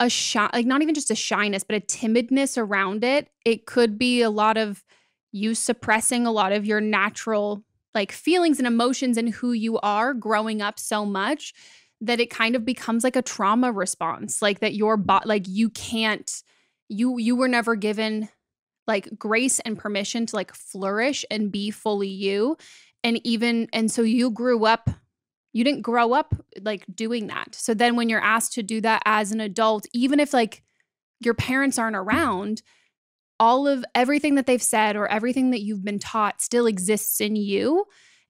not even just a shyness, but a timidness around it. It could be a lot of you suppressing a lot of your natural like feelings and emotions and who you are growing up so much that it kind of becomes like a trauma response, like that you were never given like grace and permission to like flourish and be fully you. And so you didn't grow up like doing that. So then when you're asked to do that as an adult, even if like your parents aren't around, all of everything that they've said or everything that you've been taught still exists in you.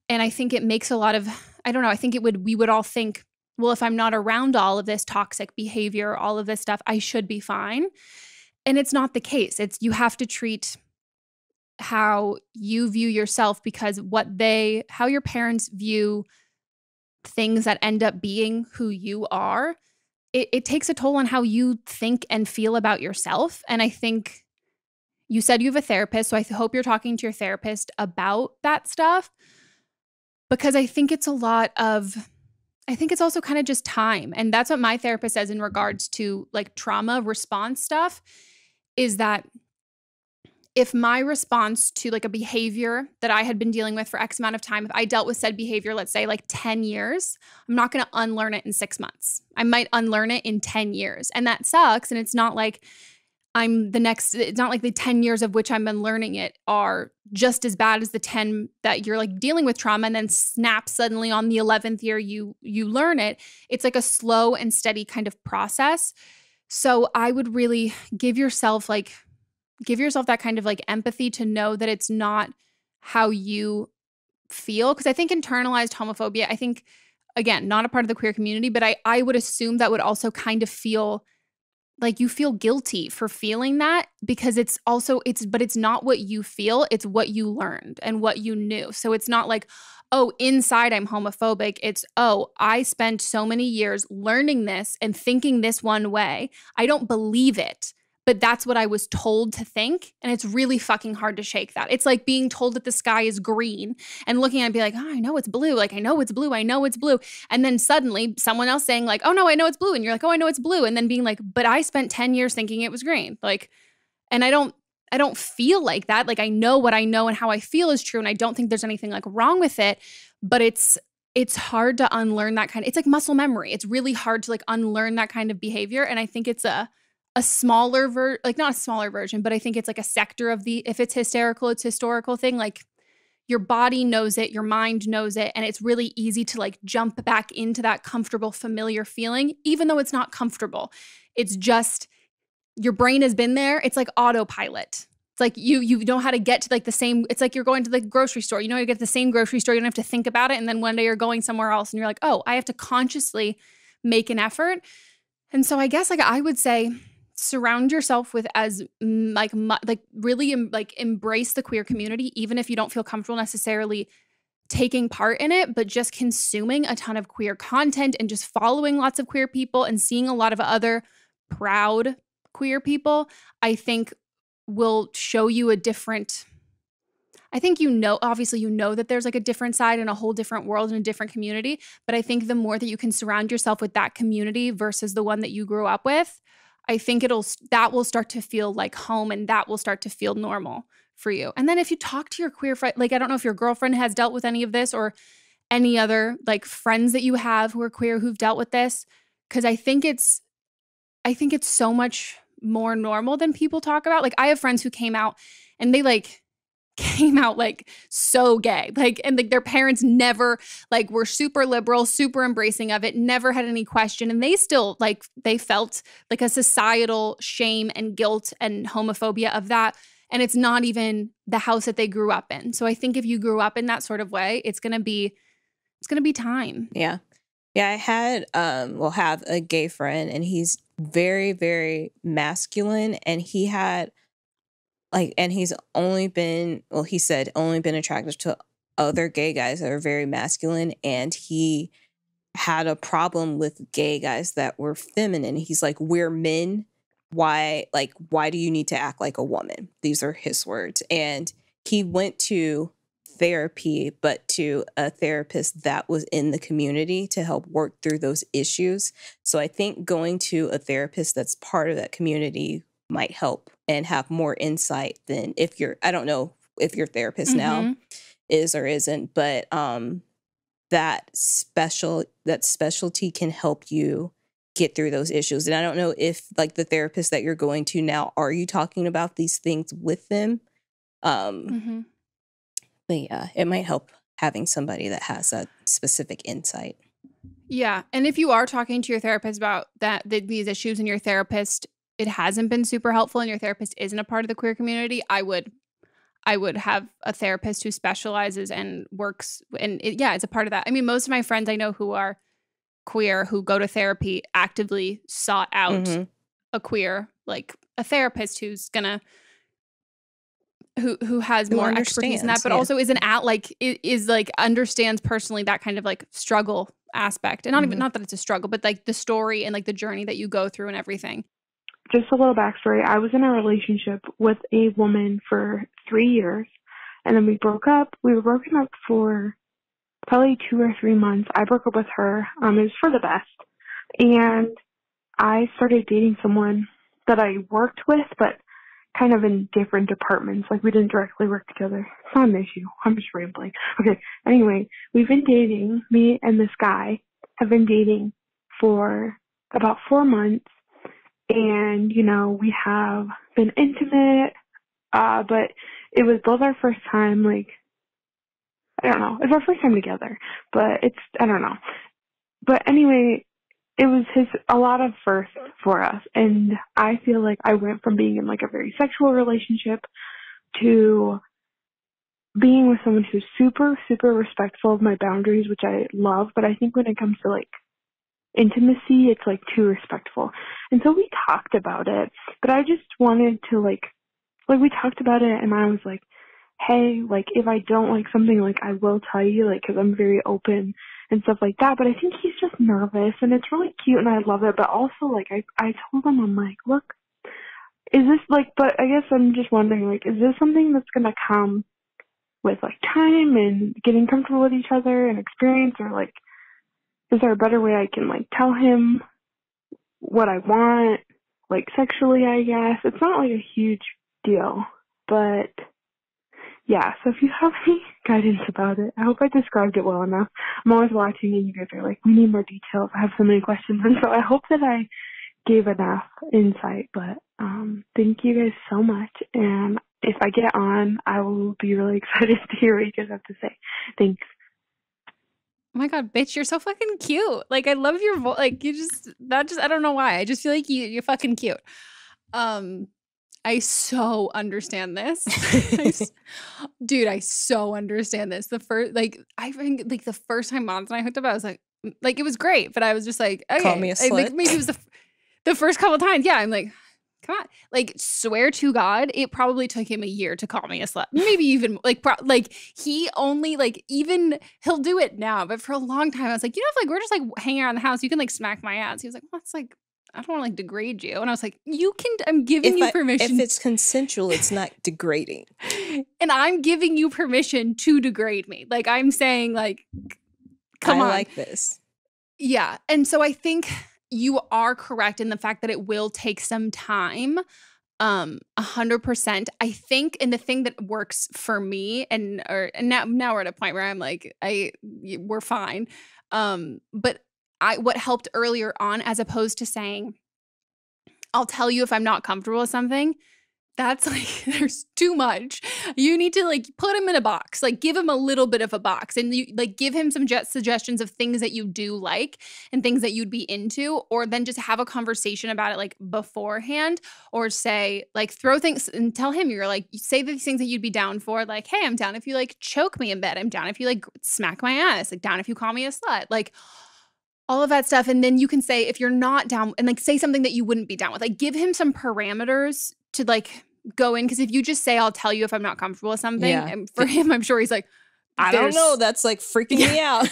And I think it makes a lot of, I don't know, I think we would all think, well, if I'm not around all of this toxic behavior, all of this stuff, I should be fine. And it's not the case. You have to treat how you view yourself, because how your parents view things that end up being who you are, it takes a toll on how you think and feel about yourself. And I think you said you have a therapist, so I hope you're talking to your therapist about that stuff, because I think it's also kind of just time. And that's what my therapist says in regards to like trauma response stuff, is that if my response to like a behavior that I had been dealing with for X amount of time, if I dealt with said behavior, let's say like 10 years, I'm not going to unlearn it in 6 months. I might unlearn it in 10 years. And that sucks. And it's not like it's not like the 10 years of which I'm unlearning it are just as bad as the 10 that you're like dealing with trauma and then snap suddenly on the 11th year you learn it. It's like a slow and steady kind of process. So I would really give yourself that kind of like empathy to know that it's not how you feel. Because I think internalized homophobia, I think, again, not a part of the queer community, but I would assume that would also kind of feel like you feel guilty for feeling that, because it's not what you feel, it's what you learned and what you knew. So it's not like, oh, inside I'm homophobic. It's, oh, I spent so many years learning this and thinking this one way. I don't believe it, but that's what I was told to think. And it's really fucking hard to shake that. It's like being told that the sky is green and looking at it and be like, oh, I know it's blue. Like, I know it's blue. I know it's blue. And then suddenly someone else saying like, oh no, I know it's blue. And you're like, oh, I know it's blue. And then being like, but I spent 10 years thinking it was green. Like, and I don't feel like that. Like, I know what I know and how I feel is true. And I don't think there's anything like wrong with it, but it's hard to unlearn that it's like muscle memory. It's really hard to like unlearn that kind of behavior. And I think it's a smaller not a smaller version, but I think it's like a sector of if it's hysterical, it's historical thing. Like your body knows it, your mind knows it. And it's really easy to like jump back into that comfortable, familiar feeling, even though it's not comfortable. It's just, your brain has been there. It's like autopilot. It's like you know how to get to like the same, it's like you're going to the grocery store. You know how to get to the same grocery store. You don't have to think about it. And then one day you're going somewhere else and you're like, oh, I have to consciously make an effort. And so I guess like I would say, surround yourself with as really embrace the queer community, even if you don't feel comfortable necessarily taking part in it, but just consuming a ton of queer content and just following lots of queer people and seeing a lot of other proud queer people, I think will show you a different, I think obviously that there's like a different side and a whole different world and a different community, but I think the more that you can surround yourself with that community versus the one that you grew up with, I think that will start to feel like home, and that will start to feel normal for you. And then if you talk to your queer friend, like, I don't know if your girlfriend has dealt with any of this or any other like friends that you have who are queer who've dealt with this, because I think it's so much more normal than people talk about. Like, I have friends who came out and they came out like so gay, like, and like their parents never like were super liberal, super embracing of it, never had any question, and they still like they felt like a societal shame and guilt and homophobia of that, and it's not even the house that they grew up in. So I think if you grew up in that sort of way, it's gonna be time. Yeah I had have a gay friend, and he's very, very masculine, and he had and he's he said only been attracted to other gay guys that are very masculine. And he had a problem with gay guys that were feminine. He's like, we're men. Why do you need to act like a woman? These are his words. And he went to therapy, but to a therapist that was in the community to help work through those issues. So I think going to a therapist that's part of that community might help and have more insight than I don't know if your therapist now is or isn't, but that specialty can help you get through those issues. And I don't know if like the therapist that you're going to now, are you talking about these things with them? But yeah, it might help having somebody that has that specific insight. Yeah. And if you are talking to your therapist about these issues, and your therapist, it hasn't been super helpful, and your therapist isn't a part of the queer community, I would have a therapist who specializes and works, and it's a part of that. I mean, most of my friends I know who are queer who go to therapy actively sought out a queer, like a therapist who's gonna who has more expertise in that, but also is understands personally that kind of like struggle aspect, and not that it's a struggle, but like the story and like the journey that you go through and everything. Just a little backstory. I was in a relationship with a woman for 3 years, and then we broke up. We were broken up for probably 2 or 3 months. I broke up with her. It was for the best. And I started dating someone that I worked with, but kind of in different departments. Like, we didn't directly work together. It's not an issue. I'm just rambling. Okay, anyway, we've been dating. Me and this guy have been dating for about 4 months. And, you know, we have been intimate, but it was both our first time, like, I don't know. It's our first time together, but I don't know. But anyway, it was a lot of firsts for us. And I feel like I went from being in like a very sexual relationship to being with someone who's super, super respectful of my boundaries, which I love. But I think when it comes to like intimacy, it's like too respectful. And so we talked about it, but I just wanted to like we talked about it, and I was like, hey, like, if I don't like something, like, I will tell you, like, because I'm very open and stuff like that. But I think he's just nervous, and it's really cute, and I love it. But also, like, I told him, I'm like, look, is this, like, but I guess I'm just wondering, like, is this something that's going to come with, like, time and getting comfortable with each other and experience? Or, like, is there a better way I can, like, tell him what I want, like, sexually, I guess? It's not, like, a huge deal, but yeah, so if you have any guidance about it, I hope I described it well enough. I'm always watching and you guys are like, we need more details. I have so many questions. And so I hope that I gave enough insight. But thank you guys so much. And if I get on, I will be really excited to hear what you guys have to say. Thanks. Oh my God, bitch, you're so fucking cute. Like, I love your voice. Like, I don't know why. I just feel like you're fucking cute. I so understand this. Dude, I so understand this. I think like the first time Monts and I hooked up, I was like, it was great, but I was just like, okay. Call me a slut. Like, maybe it was the first couple of times. Yeah, I'm like, come on. Like, swear to God, it probably took him a year to call me a slut. Maybe even he only he'll do it now, but for a long time I was like, you know, if like we're just like hanging around the house, you can like smack my ass. He was like, well, that's like, I don't want to like degrade you. And I was like, I'm giving you permission. If it's consensual, it's not degrading. And I'm giving you permission to degrade me. Like, I'm saying, like, come on. I like this. Yeah. And so I think you are correct in the fact that it will take some time. 100%. I think, and the thing that works for me, and now we're at a point where I'm like, we're fine. But what helped earlier on, as opposed to saying, I'll tell you if I'm not comfortable with something, that's like, there's too much. You need to like put him in a box, like give him a little bit of a box, and you like give him some suggestions of things that you do like and things that you'd be into, or then just have a conversation about it like beforehand, or say like throw things and tell him you're like, say these things that you'd be down for, like, hey, I'm down if you like choke me in bed, I'm down if you like smack my ass, like down if you call me a slut, like all of that stuff. And then you can say, if you're not down, and like say something that you wouldn't be down with, like give him some parameters to like go in. Because if you just say, I'll tell you if I'm not comfortable with something, and for him, I'm sure he's like, I don't know. That's like freaking me out.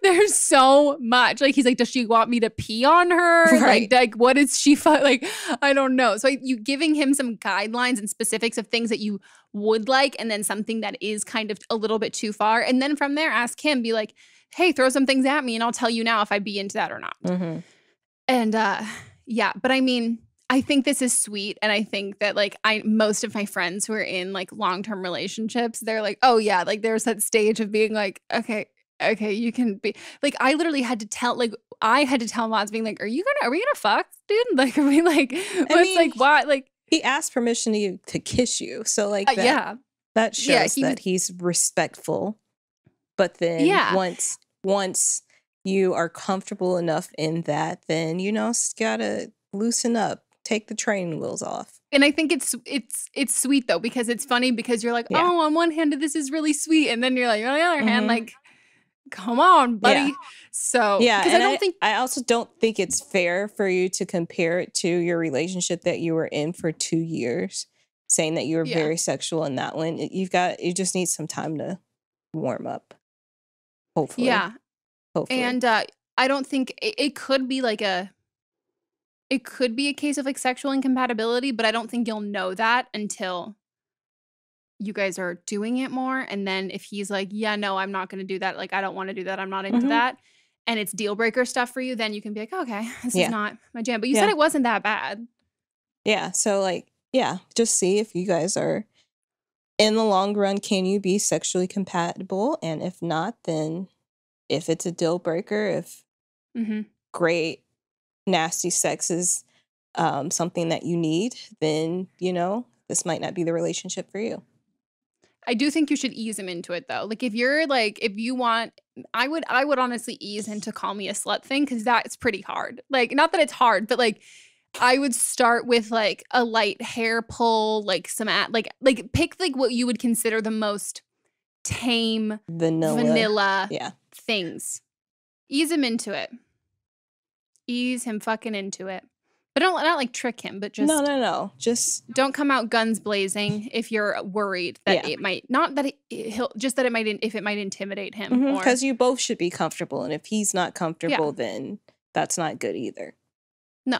There's so much. Like, he's like, does she want me to pee on her? Right. Like what is she, like, I don't know. So you giving him some guidelines and specifics of things that you would like, and then something that is kind of a little bit too far. And then from there, ask him, be like, hey, throw some things at me and I'll tell you now if I'd be into that or not. Mm-hmm. And yeah, but I mean, I think this is sweet. And I think that like most of my friends who are in like long-term relationships, they're like, oh yeah, like there's that stage of being like, okay, you can be like, I literally had to tell Mods being like, are we gonna fuck, dude? Like, are we like, like, why? Like, he asked permission to kiss you. So like that shows that he's respectful. But then once you are comfortable enough in that, then, you know, gotta loosen up, take the training wheels off. And I think it's sweet though, because it's funny because you're like, oh, on one hand, this is really sweet. And then you're like, on the other hand, like, come on, buddy. Yeah. So, I also don't think it's fair for you to compare it to your relationship that you were in for 2 years, saying that you were very sexual in that one. You just need some time to warm up. Hopefully. Yeah. Hopefully. And I don't think it could be like a case of like sexual incompatibility, but I don't think you'll know that until you guys are doing it more. And then if he's like, yeah, no, I'm not going to do that. Like, I don't want to do that. I'm not into that. And it's deal breaker stuff for you. Then you can be like, okay, this is not my jam. But you said it wasn't that bad. Yeah. So like, Yeah, just see if you guys are, in the long run, can you be sexually compatible? And if not, then if it's a deal breaker, if great, nasty sex is something that you need, then, this might not be the relationship for you. I do think you should ease him into it though. Like if you want, I would honestly ease him to call me a slut thing, because that's pretty hard. Like, not that it's hard, but like I would start with like a light hair pull, like some pick like what you would consider the most tame vanilla things. Ease him into it. Ease him fucking into it. But not like trick him, but just no. Just don't come out guns blazing if you're worried that it might it might intimidate him. Because you both should be comfortable, and if he's not comfortable, then that's not good either. No.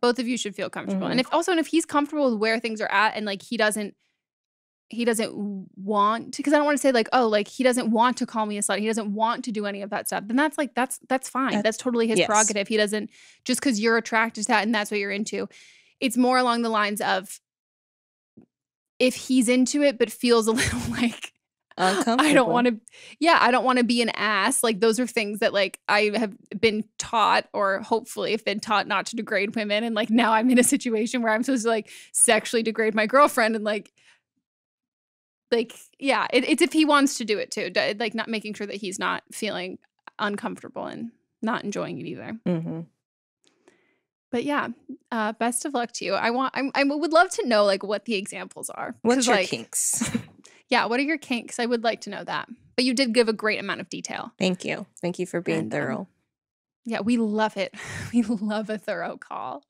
Both of you should feel comfortable, and if he's comfortable with where things are at, and like he doesn't want to, because I don't want to say like, oh, like he doesn't want to call me a slut, he doesn't want to do any of that stuff, then that's like that's fine. That's totally his prerogative. He doesn't, just because you're attracted to that and that's what you're into. It's more along the lines of, if he's into it but feels a little like uncomfortable, I don't want to be an ass. Like those are things that like I have been taught, or hopefully have been taught, not to degrade women, and like now I'm in a situation where I'm supposed to like sexually degrade my girlfriend, and like it's if he wants to do it too, like not making sure that he's not feeling uncomfortable and not enjoying it either. But yeah, best of luck to you. I would love to know like what the examples are. What's your kinks? Yeah, what are your kinks? I would like to know that. But you did give a great amount of detail. Thank you for being thorough. Yeah, we love it. We love a thorough call.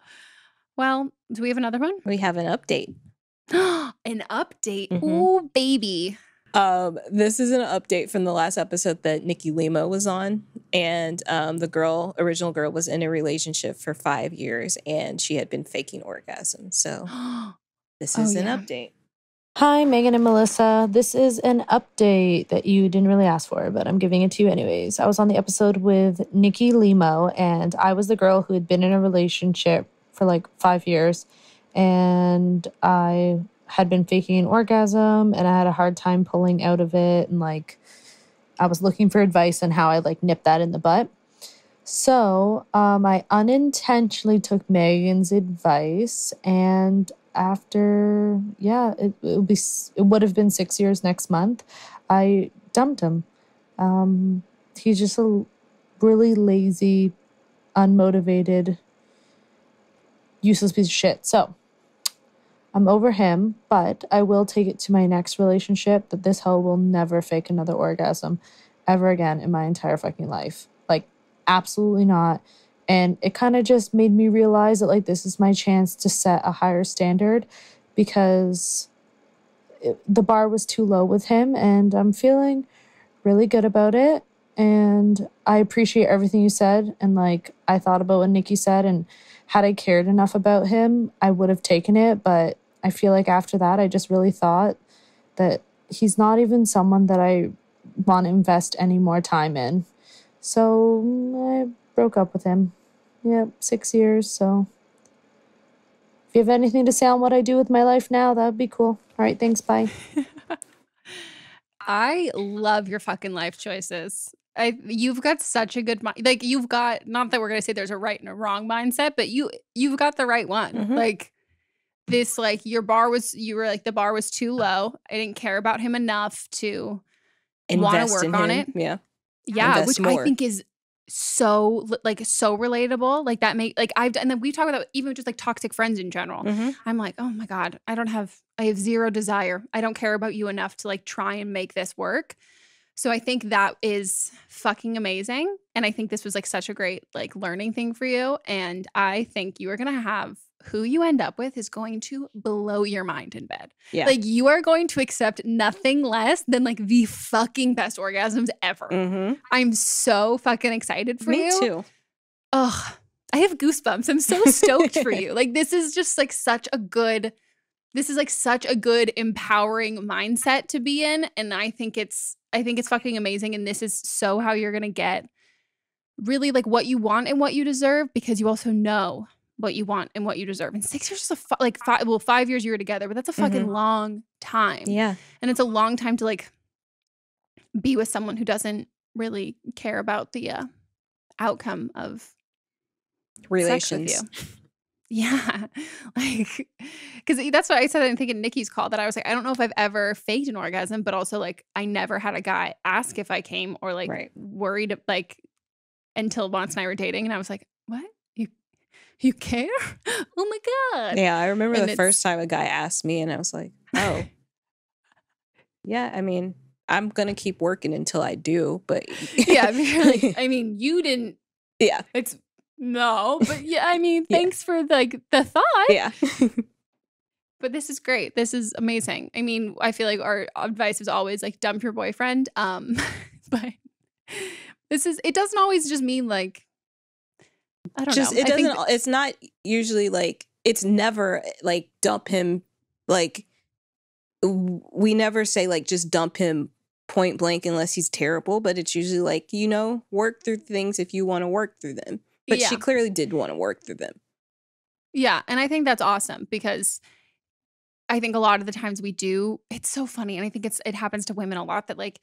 Well, do we have another one? We have an update. An update. Ooh, baby. This is an update from the last episode that Nikki Limo was on, and the original girl was in a relationship for 5 years, and she had been faking orgasms. So this is an update. Hi, Meghan and Melissa. This is an update that you didn't really ask for, but I'm giving it to you anyways. I was on the episode with Nikki Limo, and I was the girl who had been in a relationship for like 5 years. And I had been faking an orgasm, and I had a hard time pulling out of it. And like, I was looking for advice on how I like nipped that in the butt. So I unintentionally took Megan's advice, and after, it would have been 6 years next month, I dumped him. He's just a really lazy, unmotivated, useless piece of shit. So I'm over him, but I will take it to my next relationship that this hoe will never fake another orgasm ever again in my entire fucking life. Like, absolutely not. And it kind of just made me realize that, like, this is my chance to set a higher standard, because the bar was too low with him, and I'm feeling really good about it. And I appreciate everything you said. And, like, I thought about what Nikki said, and had I cared enough about him, I would have taken it. But I feel like after that, I just really thought that he's not even someone that I want to invest any more time in. So I broke up with him. Yep, 6 years. So if you have anything to say on what I do with my life now, that would be cool. All right, thanks. Bye. I love your fucking life choices. You've got such a good mind. Like, you've got, not that we're going to say there's a right and a wrong mindset, but you've got the right one. Like, this, like, you were like, the bar was too low. I didn't care about him enough to want to work on it. Yeah. Yeah, which more. I think is so relatable. Like, that and then we talk about even just like toxic friends in general. I'm like, oh my God, I have zero desire. I don't care about you enough to like try and make this work. So I think that is fucking amazing. And I think this was like such a great like learning thing for you. And I think you are going to have, who you end up with is going to blow your mind in bed. Yeah. Like, you are going to accept nothing less than like the fucking best orgasms ever. I'm so fucking excited for you. Me too. Ugh, I have goosebumps. I'm so stoked for you. Like, this is just like such a good empowering mindset to be in. And I think it's fucking amazing. And this is so how you're going to get really like what you want and what you deserve, because you also know what you want and what you deserve. And 6 years is like 5 years you were together, but that's a fucking long time. Yeah. And it's a long time to like be with someone who doesn't really care about the outcome of Relations. sex with you. Yeah. Like, because that's what I said, I think in Nikki's call, that I was like, I don't know if I've ever faked an orgasm, but also like I never had a guy ask if I came or like worried like until Monts and I were dating. And I was like, what? You care? Oh my God. Yeah, I remember the first time a guy asked me and I was like, oh. Yeah, I mean, I'm going to keep working until I do, but. Yeah, like, I mean, you didn't. Yeah. It's. No, but yeah, I mean, thanks for like the thought. Yeah. But this is great. This is amazing. I mean, I feel like our advice is always like dump your boyfriend. But it doesn't always just mean like, I don't know. It doesn't, it's not usually like, it's never like dump him. Like we never say like, just dump him point blank unless he's terrible, but it's usually like, you know, work through things if you want to work through them. But she clearly did want to work through them. Yeah. And I think that's awesome because I think a lot of the times we do, it's so funny. And I think it happens to women a lot that like,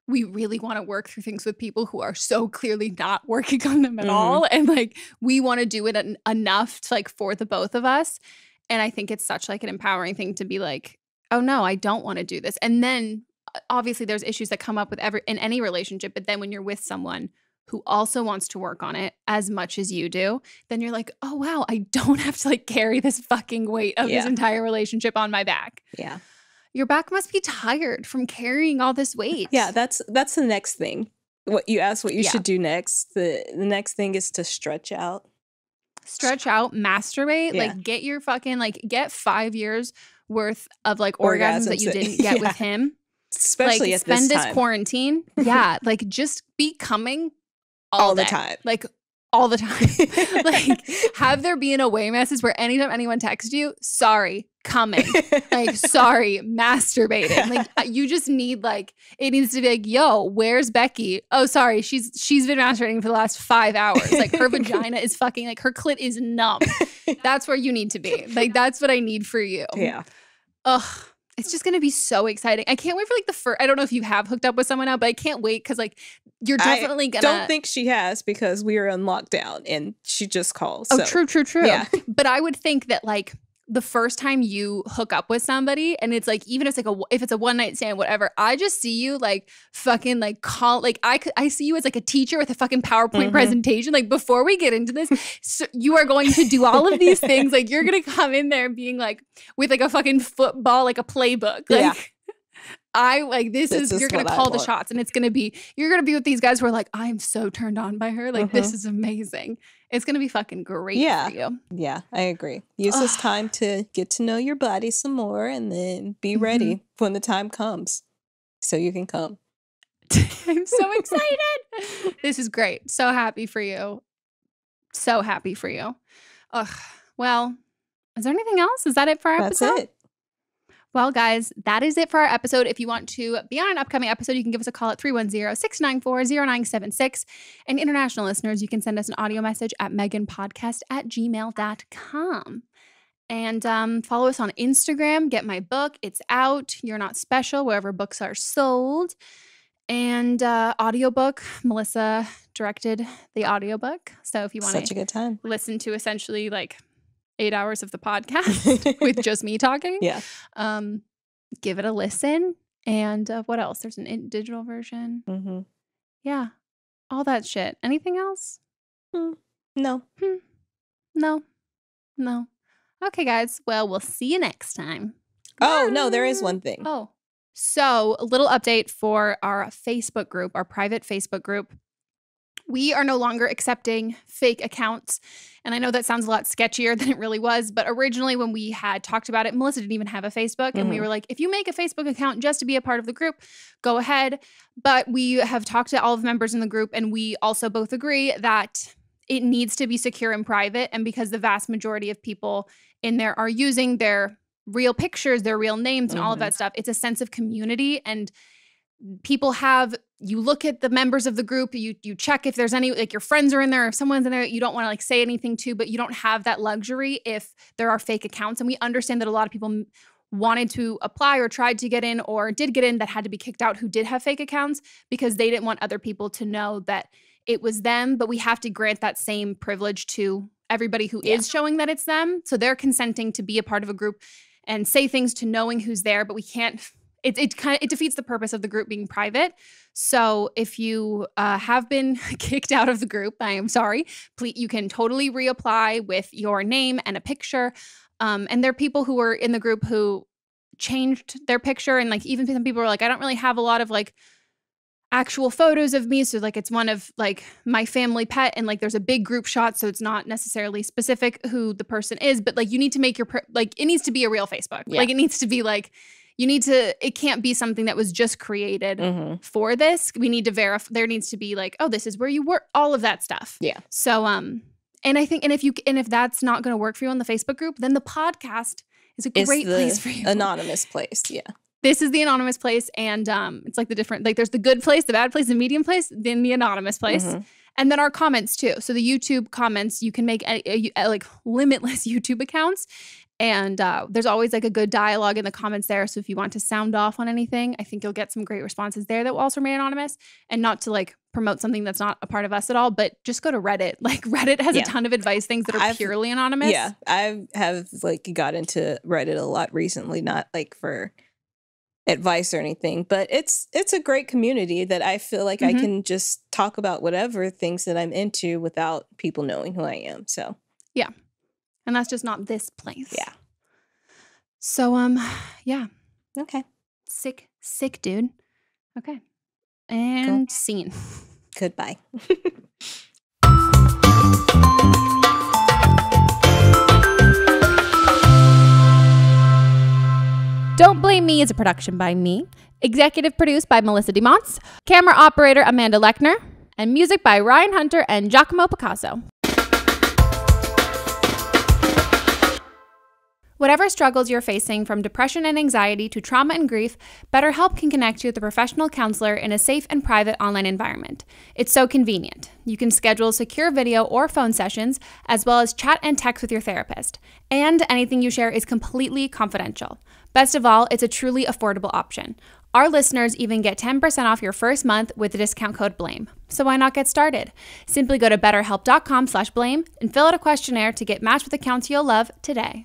we really want to work through things with people who are so clearly not working on them at all. And like, we want to do it enough to like for the both of us. And I think it's such like an empowering thing to be like, oh no, I don't want to do this. And then obviously there's issues that come up with in any relationship. But then when you're with someone who also wants to work on it as much as you do, then you're like, oh, wow, I don't have to like carry this fucking weight of this entire relationship on my back. Yeah. Your back must be tired from carrying all this weight. Yeah, that's the next thing. What you asked what you should do next. The next thing is to stretch out. Stretch out, masturbate, like get your fucking, like get 5 years worth of like orgasms that you didn't get with him. Especially like, at this time. Spend this quarantine. Yeah, like just be coming all the day. time. Like all the time. Like have there be an away message where anytime anyone texts you, sorry, coming. Like, sorry, masturbating. Like you just need like, it needs to be like, yo, where's Becky? Oh, sorry, she's been masturbating for the last 5 hours. Like her vagina is fucking, like her clit is numb. That's where you need to be. Like that's what I need for you. Yeah. Ugh. It's just going to be so exciting. I can't wait for like the first, I don't know if you have hooked up with someone now, but I can't wait because like you're definitely going to. I don't think she has because we are in lockdown and she just called. Oh, so. True. Yeah. But I would think that like the first time you hook up with somebody and it's like, even if it's like if it's a one night stand, whatever, I just see you like fucking like call, like I see you as like a teacher with a fucking PowerPoint presentation. Like before we get into this, so you are going to do all of these things. Like you're going to come in there being like with like a fucking football, like a playbook. Like I like, this is you're going to call the shots and it's going to be, you're going to be with these guys who are like, I'm so turned on by her. Like this is amazing. It's going to be fucking great for you. Yeah, I agree. Use this time to get to know your body some more and then be ready when the time comes so you can come. I'm so excited. This is great. So happy for you. So happy for you. Ugh. Well, is there anything else? Is that it for our episode? That's it. Well, guys, that is it for our episode. If you want to be on an upcoming episode, you can give us a call at 310-694-0976. And international listeners, you can send us an audio message at meghanpodcast@gmail.com. And follow us on Instagram. Get my book. It's out. You're Not Special, wherever books are sold. And audiobook. Melisa directed the audiobook. So if you want Such a good time. Listen to essentially like 8 hours of the podcast with just me talking. Yeah. Give it a listen. And what else? There's an digital version. Yeah. All that shit. Anything else? No. No. Okay, guys. Well, we'll see you next time. Oh, no, there is one thing. Oh. So a little update for our Facebook group, our private Facebook group. We are no longer accepting fake accounts. And I know that sounds a lot sketchier than it really was. But originally when we had talked about it, Melisa didn't even have a Facebook. And we were like, if you make a Facebook account just to be a part of the group, go ahead. But we have talked to all of the members in the group. And we also both agree that it needs to be secure and private. And because the vast majority of people in there are using their real pictures, their real names and all of that stuff, it's a sense of community. And people have you look at the members of the group, you check if there's any, like your friends are in there, if someone's in there you don't want to like say anything to, but you don't have that luxury if there are fake accounts. And we understand that a lot of people wanted to apply or tried to get in or did get in that had to be kicked out who did have fake accounts because they didn't want other people to know that it was them. But we have to grant that same privilege to everybody who is showing that it's them. So they're consenting to be a part of a group and say things to knowing who's there, but we can't, it defeats the purpose of the group being private. So if you have been kicked out of the group, I am sorry, please, you can totally reapply with your name and a picture. And there are people who were in the group who changed their picture. And like, even some people were like, I don't really have a lot of like actual photos of me. So like, it's one of like my family pet. And like, there's a big group shot. So it's not necessarily specific who the person is, but like, you need to make your, like, it needs to be a real Facebook. Yeah. Like it needs to be like, it can't be something that was just created for this. We need to verify, there needs to be like, oh, this is where you work, all of that stuff. Yeah. So, and I think, and if that's not going to work for you on the Facebook group, then the podcast is a great place for you. Anonymous place. Yeah. This is the anonymous place. And it's like the different, like there's the good place, the bad place, the medium place, then the anonymous place. And then our comments too. So the YouTube comments, you can make like limitless YouTube accounts. And there's always like a good dialogue in the comments there. So if you want to sound off on anything, I think you'll get some great responses there that will also remain anonymous. And not to like promote something that's not a part of us at all, but just go to Reddit. Like Reddit has a ton of advice things that are purely anonymous. Yeah, I have like got into Reddit a lot recently, not like for advice or anything, but it's a great community that I feel like I can just talk about whatever things that I'm into without people knowing who I am. So yeah. And that's just not this place. Yeah. So, yeah. Okay. Sick, dude. Okay. And cool. Scene. Goodbye. Don't Blame Me is a production by me. Executive produced by Melisa de Monts. Camera operator Amanda Lechner. And music by Ryan Hunter and Giacomo Picasso. Whatever struggles you're facing, from depression and anxiety to trauma and grief, BetterHelp can connect you with a professional counselor in a safe and private online environment. It's so convenient. You can schedule secure video or phone sessions, as well as chat and text with your therapist. And anything you share is completely confidential. Best of all, it's a truly affordable option. Our listeners even get 10% off your first month with the discount code BLAME. So why not get started? Simply go to betterhelp.com/blame and fill out a questionnaire to get matched with a counselor you'll love today.